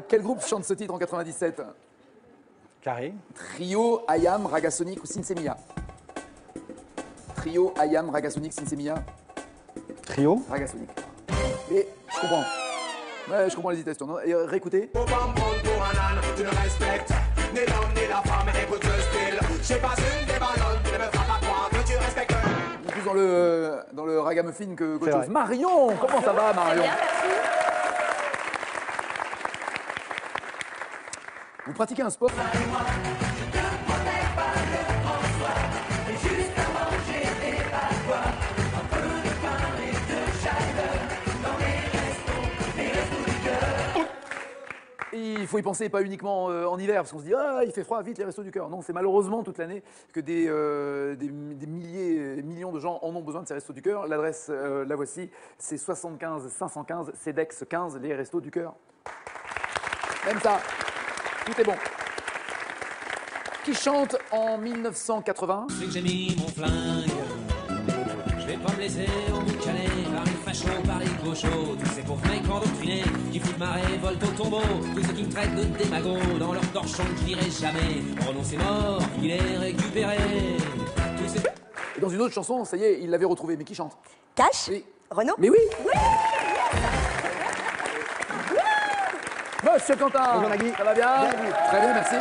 Quel groupe chante ce titre en 97? Carré. Trio, Ayam, Ragasonic ou Sinsemiya? Trio, Ayam, Ragasonic, Sinsemiya. Trio. Ragasonic. Et je comprends. Ouais, je comprends l'hésitation. Non, et réécoutez. Pour un âne, tu ne respectes ni l'homme ni la femme, écoute le style. Je sais pas une des ballons, tu ne me feras pas croire que tu respectes. On est plus dans le ragamuffin qu'autre chose. Marion, comment ça va, Marion? Bien, merci. Vous pratiquez un sport? Il faut y penser, pas uniquement en hiver, parce qu'on se dit « Ah, il fait froid, vite les restos du cœur ». Non, c'est malheureusement toute l'année que des millions de gens en ont besoin de ces restos du cœur. L'adresse, la voici, c'est 75 515 CEDEX 15, les restos du cœur. Même ça, tout est bon. Qui chante en 1980? C'est que j'ai mis mon flingue. Je vais pas me laisser emboucaner par les fachos, par les gauchos. Tous ces pauvres mecs endoctrinés qui foutent ma révolte au tombeau. Tous ceux qui me traitent de démago dans leur torchon que je dirai jamais. Oh non, c'est mort, il est récupéré. Et dans une autre chanson, ça y est, il l'avait retrouvé. Mais qui chante? Cash? Oui. Renaud? Mais oui. Monsieur Quentin. Bonjour, Maggie. Ça va bien? Très bien, merci.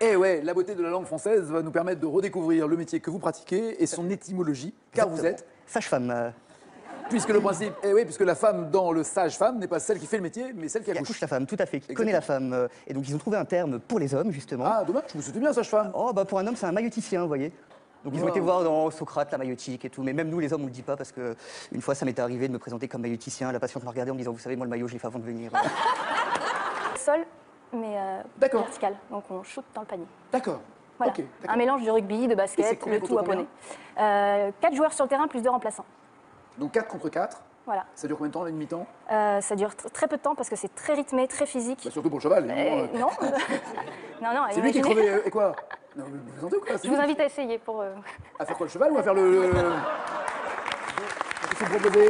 Et ouais, la beauté de la langue française va nous permettre de redécouvrir le métier que vous pratiquez et son étymologie, car vous êtes sage-femme. Puisque le principe, oui, puisque la femme dans le sage-femme n'est pas celle qui fait le métier, mais celle qui accouche. Qui accouche la femme, tout à fait, qui connaît la femme. Et donc ils ont trouvé un terme pour les hommes, justement. Ah, dommage, je me souviens bien, sage-femme. Oh, bah pour un homme, c'est un mailloticien, vous voyez. Donc ils ont été voir dans Socrate, la maillotique et tout, mais même nous les hommes on le dit pas parce que une fois ça m'est arrivé de me présenter comme mailloticien, la patiente me regardait en me disant vous savez moi le maillot je l'ai fait avant de venir. Sol, mais vertical, donc on shoot dans le panier. D'accord. Voilà. Ok, un mélange de rugby, de Et c'est basket, combien le contre tout à combien poney. 4 joueurs sur le terrain plus 2 remplaçants. Donc 4 contre 4. Voilà. Ça dure combien de temps, la mi-temps? Ça dure très peu de temps parce que c'est très rythmé, très physique. Bah, surtout pour le cheval. Non. non, C'est lui qui est imaginez. crevé. Et quoi? Non, mais vous présentez ou quoi? Je vous invite à essayer pour... À faire quoi, le cheval ou à faire le... Qu'est-ce que vous proposez?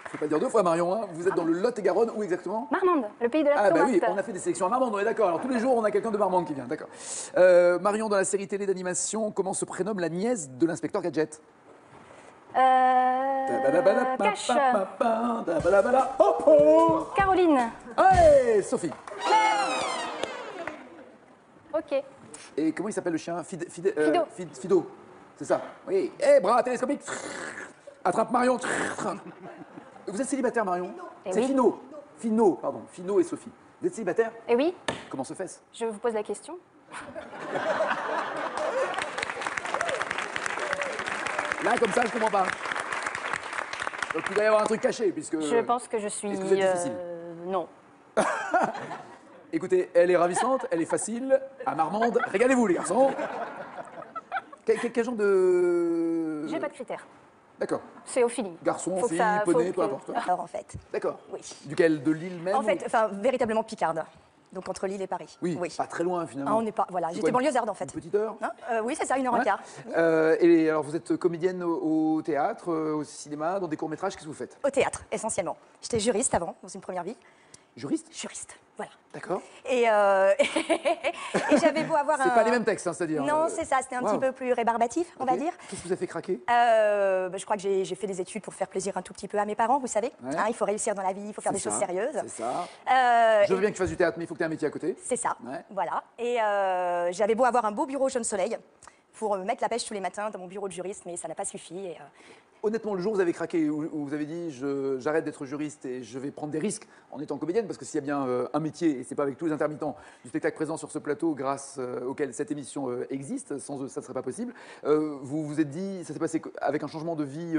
Je ne peux pas dire 2 fois, Marion. Hein. Vous êtes dans le Lot-et-Garonne, où exactement? Marmande, le pays de la Ah bah tomate. oui, on a fait des sélections à Marmande, on est d'accord. Alors tous les jours, on a quelqu'un de Marmande qui vient, d'accord. Marion, dans la série télé d'animation, comment se prénomme la nièce de l'inspecteur Gadget? Cache. Caroline. Allez, Sophie. Ok. Et comment il s'appelle le chien? Fido. Fido. C'est ça. Oui. Eh, bras télescopique. Attrape Marion. Vous êtes célibataire, Marion? Eh C'est oui. Fino, pardon. Fino et Sophie. Vous êtes célibataire? Eh oui. Comment se fait-ce? Je vous pose la question. Là, comme ça, je comprends pas. Donc il doit y avoir un truc caché, puisque... Je pense que je suis... Est-ce que vous êtes difficile? Non. Écoutez, elle est ravissante, elle est facile, à Marmande. Régalez-vous, les garçons. Quel genre de... J'ai pas de critères. D'accord. C'est au feeling. Garçon, Faut que fille, ça- poney, faut peu que- importe. Alors en fait. D'accord. Oui. Duquel? De Lille même? En fait, enfin, véritablement picarde. Donc entre Lille et Paris. Oui, pas très loin finalement. Ah, on n'est pas. Voilà, C'est j'étais quoi, banlieusarde en fait. Une petite heure? Oui, c'est ça, 1h15. Et alors, vous êtes comédienne au théâtre, au cinéma, dans des courts-métrages, qu'est-ce que vous faites? Au théâtre, essentiellement. J'étais juriste avant, dans une première vie. Juriste? Juriste, voilà. D'accord. Et j'avais beau avoir un... C'est pas les mêmes textes, hein, c'est-à-dire. Non, c'est ça, c'était un petit peu plus rébarbatif, on va dire. Qu'est-ce qui vous a fait craquer? Je crois que j'ai fait des études pour faire plaisir un tout petit peu à mes parents, vous savez. Ouais. Hein, il faut réussir dans la vie, il faut faire des C'est choses ça, sérieuses. C'est ça. Je Et- veux bien que tu fasses du théâtre, mais il faut que tu aies un métier à côté. C'est ça, Ouais. voilà. Et j'avais beau avoir un beau bureau jaune soleil pour me mettre la pêche tous les matins dans mon bureau de juriste, mais ça n'a pas suffi. Et, Honnêtement, le jour où vous avez craqué, où vous avez dit j'arrête d'être juriste et je vais prendre des risques en étant comédienne, parce que s'il y a bien un métier, et c'est pas avec tous les intermittents du spectacle présent sur ce plateau grâce auquel cette émission existe, sans eux ça ne serait pas possible, vous vous êtes dit, ça s'est passé avec un changement de vie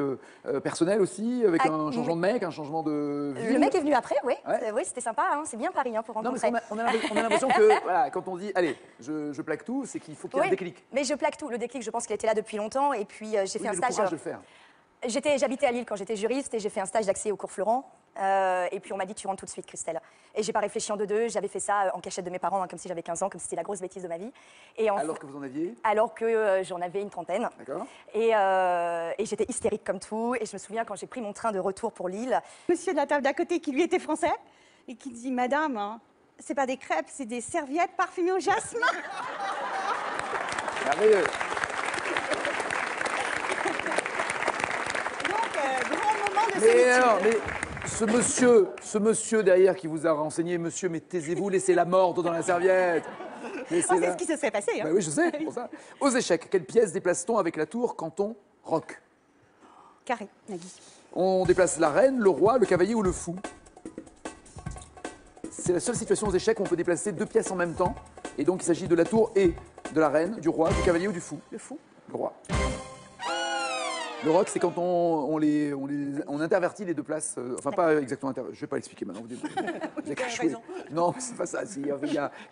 personnel aussi, avec un changement de mec, un changement de ville. le mec est venu après, oui. Ouais. Oui, c'était sympa, hein, c'est bien Paris hein, pour Non, rencontrer. mais on a l'impression que voilà, quand on dit allez, je plaque tout, c'est qu'il faut qu'il y ait un Oui, déclic. mais je plaque tout. Le déclic, je pense qu'il était là depuis longtemps. Et puis, j'ai fait un le stage. courage de le faire. J'habitais à Lille quand j'étais juriste et j'ai fait un stage d'accès au cours Florent. Et puis on m'a dit tu rentres tout de suite, Christelle. Et j'ai pas réfléchi en deux. J'avais fait ça en cachette de mes parents, hein, comme si j'avais 15 ans, comme si c'était la grosse bêtise de ma vie. Et Alors que vous en aviez? alors que j'en avais une trentaine. D'accord. Et j'étais hystérique comme tout. Et je me souviens quand j'ai pris mon train de retour pour Lille. Monsieur de la table d'à côté qui lui était français et qui dit madame, hein, c'est pas des crêpes, c'est des serviettes parfumées au jasmin. Merveilleux. Grand moment de Mais solitude. alors, mais ce monsieur derrière qui vous a renseigné, monsieur, mais taisez-vous, laissez la mordre dans la serviette. C'est ce qui se serait passé. Hein. Bah oui, je sais, pour ça. Aux échecs, quelle pièce déplace-t-on avec la tour quand on roque? Carré, Nagui. On déplace la reine, le roi, le cavalier ou le fou? C'est la seule situation aux échecs où on peut déplacer 2 pièces en même temps. Et donc il s'agit de la tour et de la reine, du roi, du cavalier ou du fou? Le fou. Le roi. Le rock, c'est quand on intervertit les 2 places. Enfin, pas exactement. Je ne vais pas l'expliquer maintenant. Vous avez qu'à jouer. Non, c'est pas ça. Il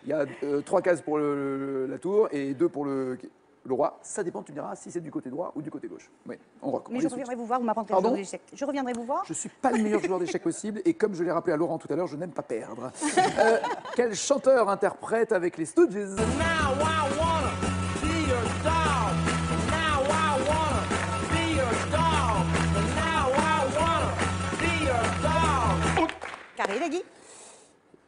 y a 3 cases pour la tour et 2 pour le roi. Ça dépend, tu me diras, si c'est du côté droit ou du côté gauche. Oui, on rock. Mais je reviendrai vous voir, vous m'apprendrez le Pardon joueur d'échecs. Je reviendrai vous voir. Je ne suis pas le meilleur joueur d'échecs possible et comme je l'ai rappelé à Laurent tout à l'heure, je n'aime pas perdre. Quel chanteur interprète avec les Stooges? Carré, Nagui.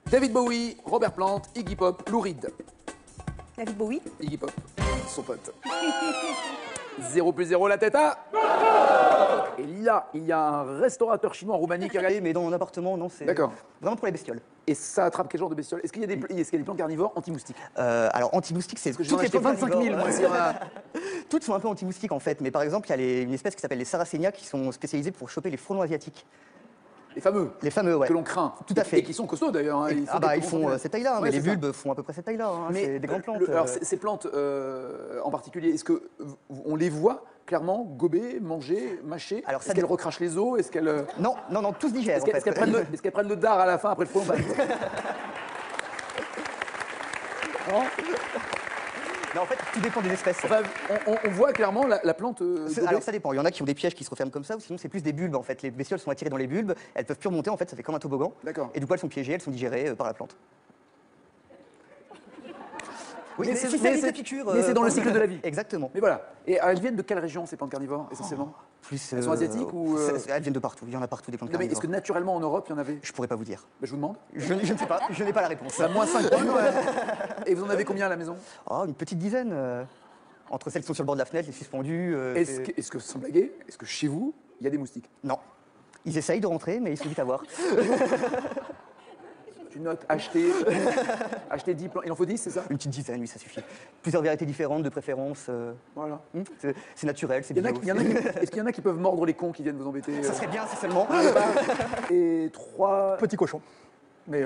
David Bowie, Robert Plant, Iggy Pop, Lou Reed. David Bowie. Iggy Pop, son pote. 0 plus 0, la tête à... Et là, il y a un restaurateur chinois en Roumanie qui a regardé. Mais dans mon appartement, non, c'est D'accord. vraiment pour les bestioles. Et ça attrape quel genre de bestioles? Est-ce qu'il y a des plantes carnivores anti-moustiques? Alors, anti-moustique, c'est Parce que j'en ai acheté 25 000, moi, si on a... Toutes sont un peu anti-moustiques en fait, mais par exemple, il y a une espèce qui s'appelle les Sarracenia qui sont spécialisés pour choper les frelons asiatiques. Les fameux. Les fameux, ouais. Que l'on craint. Tout à fait. Et qui sont costauds d'ailleurs. Hein. Ils font cette taille-là, mais les bulbes font à peu près cette taille-là. Hein. C'est des grandes plantes. Alors ces plantes en particulier, est-ce qu'on les voit clairement gober, manger, mâcher? Est-ce qu'elles recrachent les os? Est-ce qu'elles... Non, tout se digère. Est-ce qu'elles prennent le dard à la fin après le frelon? Non, en fait, tout dépend des espèces. Enfin, on voit clairement la plante. Alors ça dépend. Il y en a qui ont des pièges qui se referment comme ça, ou sinon c'est plus des bulbes en fait. Les bestioles sont attirées dans les bulbes, elles peuvent plus remonter en fait, ça fait comme un toboggan. D'accord. Et du coup elles sont piégées, elles sont digérées par la plante. Oui, mais c'est dans le cycle de la vie. Exactement. Mais voilà. Et elles viennent de quelle région ces plantes carnivores essentiellement? Elles sont asiatiques ou Elles viennent de partout. Il y en a partout des plantes mais carnivores. est-ce que naturellement en Europe il y en avait? Je pourrais pas vous dire. Je vous demande. Je ne sais pas. Je n'ai pas la réponse. À moins 5 points. Ouais. Et vous en avez combien à la maison? Une petite dizaine. Entre celles qui sont sur le bord de la fenêtre, les suspendues. Est-ce que, sans blaguer, est-ce que chez vous, il y a des moustiques? Non. Ils essayent de rentrer, mais ils sont vite à voir. Tu notes acheter 10 plants. Il en faut 10, c'est ça? Une petite dizaine, oui, ça suffit. Plusieurs variétés différentes, de préférence. Voilà. C'est naturel, c'est bio. Est-ce qu'il y en a qui peuvent mordre les cons qui viennent vous embêter? Ça serait bien, si seulement. Et 3 petits cochons. Mais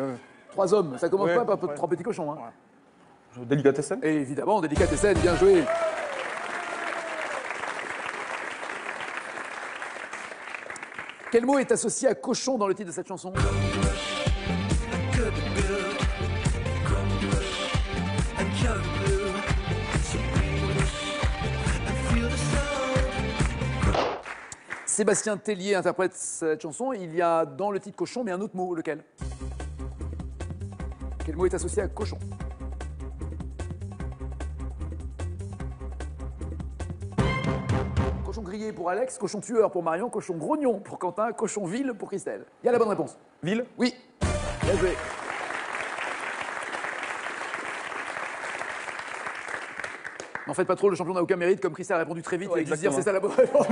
3 hommes, ça commence pas par 3 petits cochons. Hein. Délicatessen. Et évidemment, délicatessen, bien joué. Quel mot est associé à cochon dans le titre de cette chanson? Sébastien Tellier interprète cette chanson. Il y a dans le titre cochon, mais un autre mot, lequel? Quel mot est associé à cochon? Cochon grillé pour Alex, cochon tueur pour Marion, cochon grognon pour Quentin, cochon ville pour Christelle. Il y a la bonne réponse. Ville? Oui. Bien joué. N'en faites pas trop, le champion n'a aucun mérite. Comme Christelle a répondu très vite, il a dû se dire c'est ça la bonne réponse.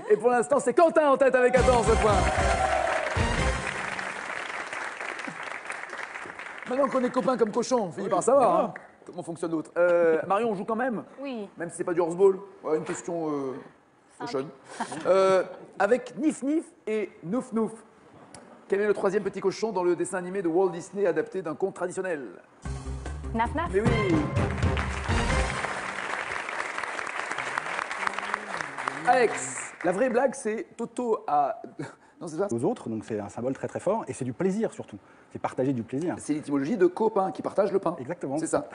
Et pour l'instant, c'est Quentin en tête avec 14 points. Maintenant qu'on est copains comme cochons, on finit par savoir hein, comment fonctionne l'autre. Marion, on joue quand même? Oui. Même si c'est pas du horseball. Ouais, une question cochonne. Avec Nif Nif et Nouf Nouf. Quel est le troisième petit cochon dans le dessin animé de Walt Disney adapté d'un conte traditionnel? Naf Naf. Mais oui. Alex, la vraie blague, c'est Toto à... Non, c'est ça? Aux autres, donc c'est un symbole très très fort, et c'est du plaisir surtout. C'est partager du plaisir. C'est l'étymologie de copain, qui partage le pain. Exactement. C'est ça.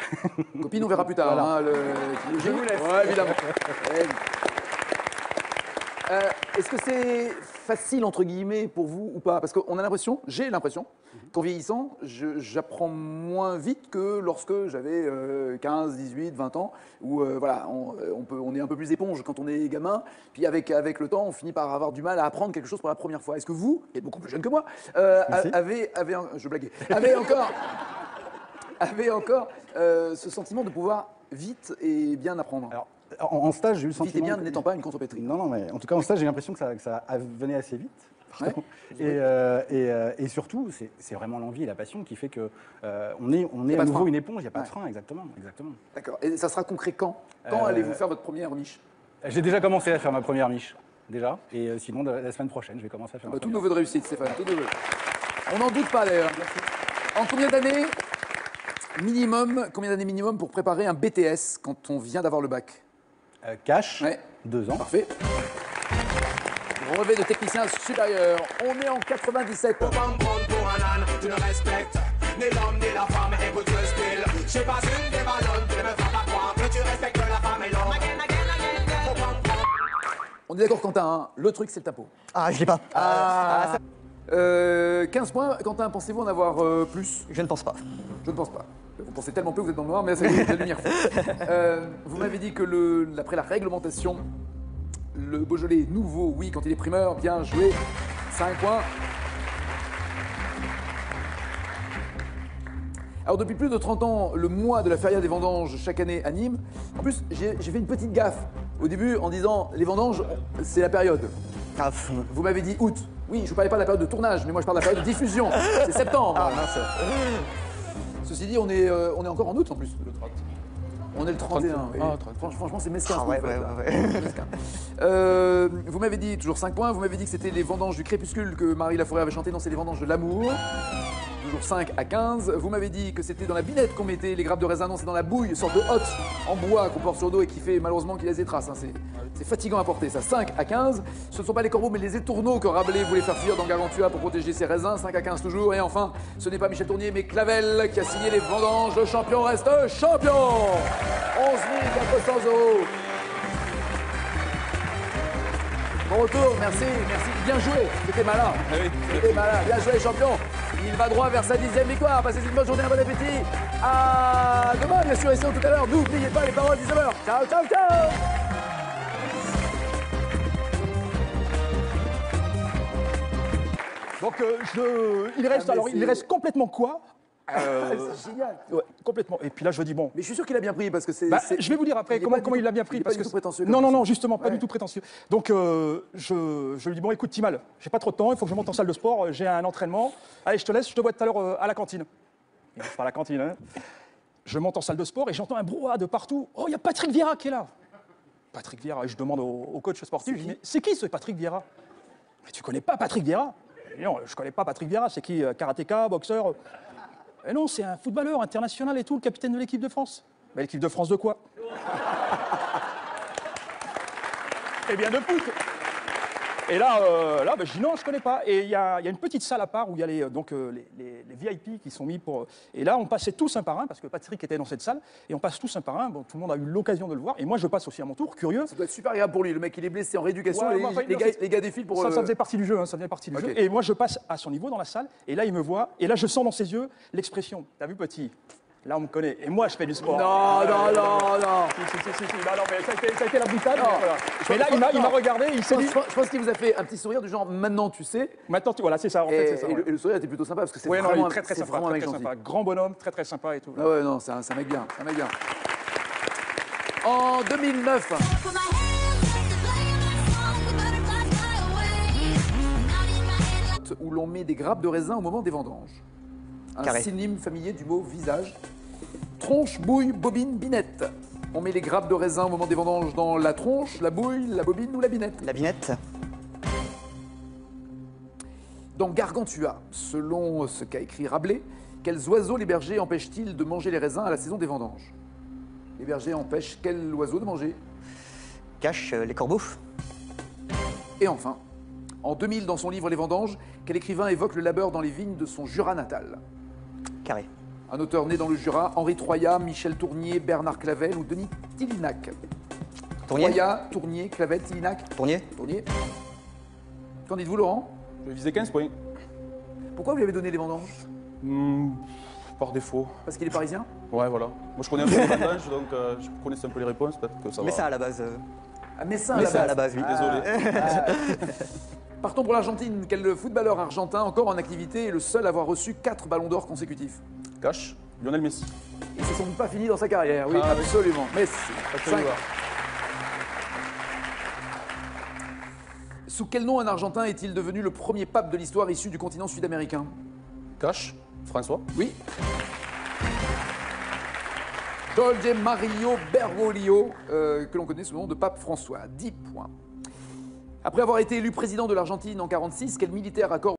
Copine, on verra plus tard. Voilà. Hein, Je vous laisse. Ouais, évidemment. Est-ce que c'est facile, entre guillemets, pour vous ou pas? Parce qu'on a l'impression, j'ai l'impression, qu'en vieillissant, j'apprends moins vite que lorsque j'avais 15, 18, 20 ans, où voilà, on est un peu plus éponge quand on est gamin, puis avec le temps, on finit par avoir du mal à apprendre quelque chose pour la première fois. Est-ce que vous, qui êtes beaucoup plus jeune que moi, avez encore ce sentiment de pouvoir vite et bien apprendre? Alors, en stage, j'ai eu le sentiment... Vite et bien n'étant pas une contrepétrie. Non, mais en tout cas, en stage, j'ai l'impression que ça venait assez vite. Ouais. Et surtout, c'est vraiment l'envie et la passion qui fait que on est à nouveau une éponge, il n'y a pas de frein, exactement. D'accord. Et ça sera concret quand? Quand allez-vous faire votre première miche? J'ai déjà commencé à faire ma première miche, déjà. Et sinon, la semaine prochaine, je vais commencer à faire ma tous nos vœux de réussite, Stéphane, tous nos vœux. On n'en doute pas, d'ailleurs. En combien d'années minimum pour préparer un BTS quand on vient d'avoir le bac? Cash, ouais. 2 ans. Parfait. Brevet de technicien supérieur. On est en 97. Pour prendre pour un âne, tu ne respectes ni l'homme ni la femme, écoute le style. Je suis pas une des ballons, tu ne me feras pas croire que tu respectes la femme et l'homme. On est d'accord, Quentin, hein, le truc c'est le tempo. Ah, je l'ai pas. 15 points. Quentin, pensez-vous en avoir plus? Je ne pense pas. Je ne pense pas. Vous pensez tellement peu que vous êtes dans le noir, mais c'est la lumière. Vous m'avez dit que après la réglementation, le Beaujolais nouveau, oui, quand il est primeur, bien joué. 5 points. Alors depuis plus de 30 ans, le mois de la feria des vendanges chaque année à Nîmes. En plus, j'ai fait une petite gaffe au début en disant les vendanges, c'est la période. Vous m'avez dit août. Oui, je ne parlais pas de la période de tournage, mais moi je parle de la période de diffusion. C'est septembre. Ah mince. Ceci dit, on est encore en août en plus. On est le 31. Oui. Ah, 30. Franchement, c'est mesquin. Ah, ce que ouais, vous faites, ouais, là. ouais. Mesquin. Vous m'avez dit, toujours 5 points, vous m'avez dit que c'était les vendanges du crépuscule que Marie Laforêt avait chanté. Non, c'est les vendanges de l'amour. Toujours 5 à 15. Vous m'avez dit que c'était dans la binette qu'on mettait les grappes de raisin. Non, c'est dans la bouille, sorte de hotte en bois qu'on porte sur le dos et qui fait malheureusement qu'il laisse des traces. Hein. C'est fatigant à porter, ça. 5 à 15. Ce ne sont pas les corbeaux, mais les étourneaux que Rabelais voulait faire fuir dans Gargantua pour protéger ses raisins. 5 à 15 toujours. Et enfin, ce n'est pas Michel Tournier, mais Clavel qui a signé les vendanges. Le champion reste champion. 11 400 €. Bon retour, merci, bien joué, c'était malin, c'était malin, bien joué champion. Il va droit vers sa 10e victoire, passez une bonne journée, un bon appétit. À demain bien sûr, et sinon tout à l'heure, n'oubliez pas les paroles 19h. Ciao, ciao, ciao. Donc il reste complètement quoi C'est génial. Ouais, complètement. Et puis là, je dis bon. Mais je suis sûr qu'il a bien pris parce que c'est. Je vais vous dire après comment il l'a bien pris. Il est parce pas du que tout prétentieux. Non, justement, pas du tout prétentieux. Donc je lui dis bon, écoute, Timal, j'ai pas trop de temps, il faut que je monte en salle de sport, j'ai un entraînement. Allez, je te laisse, je te vois tout à l'heure à la cantine. Il va pas à la cantine, hein. Je monte en salle de sport et j'entends un brouhaha de partout. Oh, il y a Patrick Vieira qui est là. Patrick Vieira. Et je demande au coach sportif, je dis, mais c'est qui ce Patrick Vieira? Mais tu connais pas Patrick Vieira? Non, je connais pas Patrick Vieira. C'est qui? Karatéka, boxeur? Eh non, c'est un footballeur international et tout, le capitaine de l'équipe de France. Mais l'équipe de France de quoi? Eh bien, de foot. Et là, je dis non, je connais pas. Et il y a une petite salle à part où il y a les VIP qui sont mis pour. Et là, on passait tous un par un, parce que Patrick était dans cette salle, et on passe tous un par un. Bon, tout le monde a eu l'occasion de le voir. Et moi, je passe aussi à mon tour, curieux. Ça doit être super agréable pour lui. Le mec, il est blessé en rééducation. Ouais, les gars défilent pour. Ça faisait partie du jeu, hein, ça faisait partie du jeu. Et moi, je passe à son niveau dans la salle, et là, il me voit, et là, je sens dans ses yeux l'expression. T'as vu, petit? Là, on me connaît. Et moi, je fais du sport. Non. Si. Non, mais ça a été la boutade. Voilà. Mais là, il m'a regardé, il s'est dit. Je pense qu'il vous a fait un petit sourire du genre maintenant tu sais. Maintenant, voilà, c'est ça. En fait, c'est ça. Et le sourire était plutôt sympa parce que c'est ouais, vraiment, très sympa, vraiment un mec gentil. Grand bonhomme, très sympa et tout. Ah ouais, non, c'est un mec bien, c'est un mec bien. En 2009. Où l'on met des grappes de raisin au moment des vendanges. Un synonyme familier du mot visage. Tronche, bouille, bobine, binette. On met les grappes de raisin au moment des vendanges dans la tronche, la bouille, la bobine ou la binette? La binette. Dans Gargantua, selon ce qu'a écrit Rabelais, quels oiseaux les bergers empêchent-ils de manger les raisins à la saison des vendanges? Les bergers empêchent quel oiseau de manger? Cache les corbeaux. Et enfin, en 2000, dans son livre Les Vendanges, quel écrivain évoque le labeur dans les vignes de son Jura natal? Carré. Un auteur né dans le Jura, Henri Troyat, Michel Tournier, Bernard Clavel ou Denis Tillinac? Tournier. Troyat, Tournier, Clavel, Tillinac? Tournier. Qu'en dites-vous, Laurent? Je visais 15 points. Pourquoi vous lui avez donné les vendanges? Par défaut. Parce qu'il est parisien? Ouais, voilà. Moi, je connais un peu les vendanges, donc je connaissais un peu les réponses, peut-être que ça va. Messin à la base. Ah, Messin à la base, oui. Désolé. Partons pour l'Argentine. Quel footballeur argentin encore en activité est le seul à avoir reçu 4 ballons d'or consécutifs? Cache, Lionel Messi. Ils se sont pas finis dans sa carrière, oui, Ah, absolument. Messi. Sous quel nom un Argentin est-il devenu le premier pape de l'histoire issu du continent sud-américain? Cache, François. Oui. Jorge Mario Bergoglio, que l'on connaît sous le nom de pape François. 10 points. Après avoir été élu président de l'Argentine en 1946, quel militaire accorde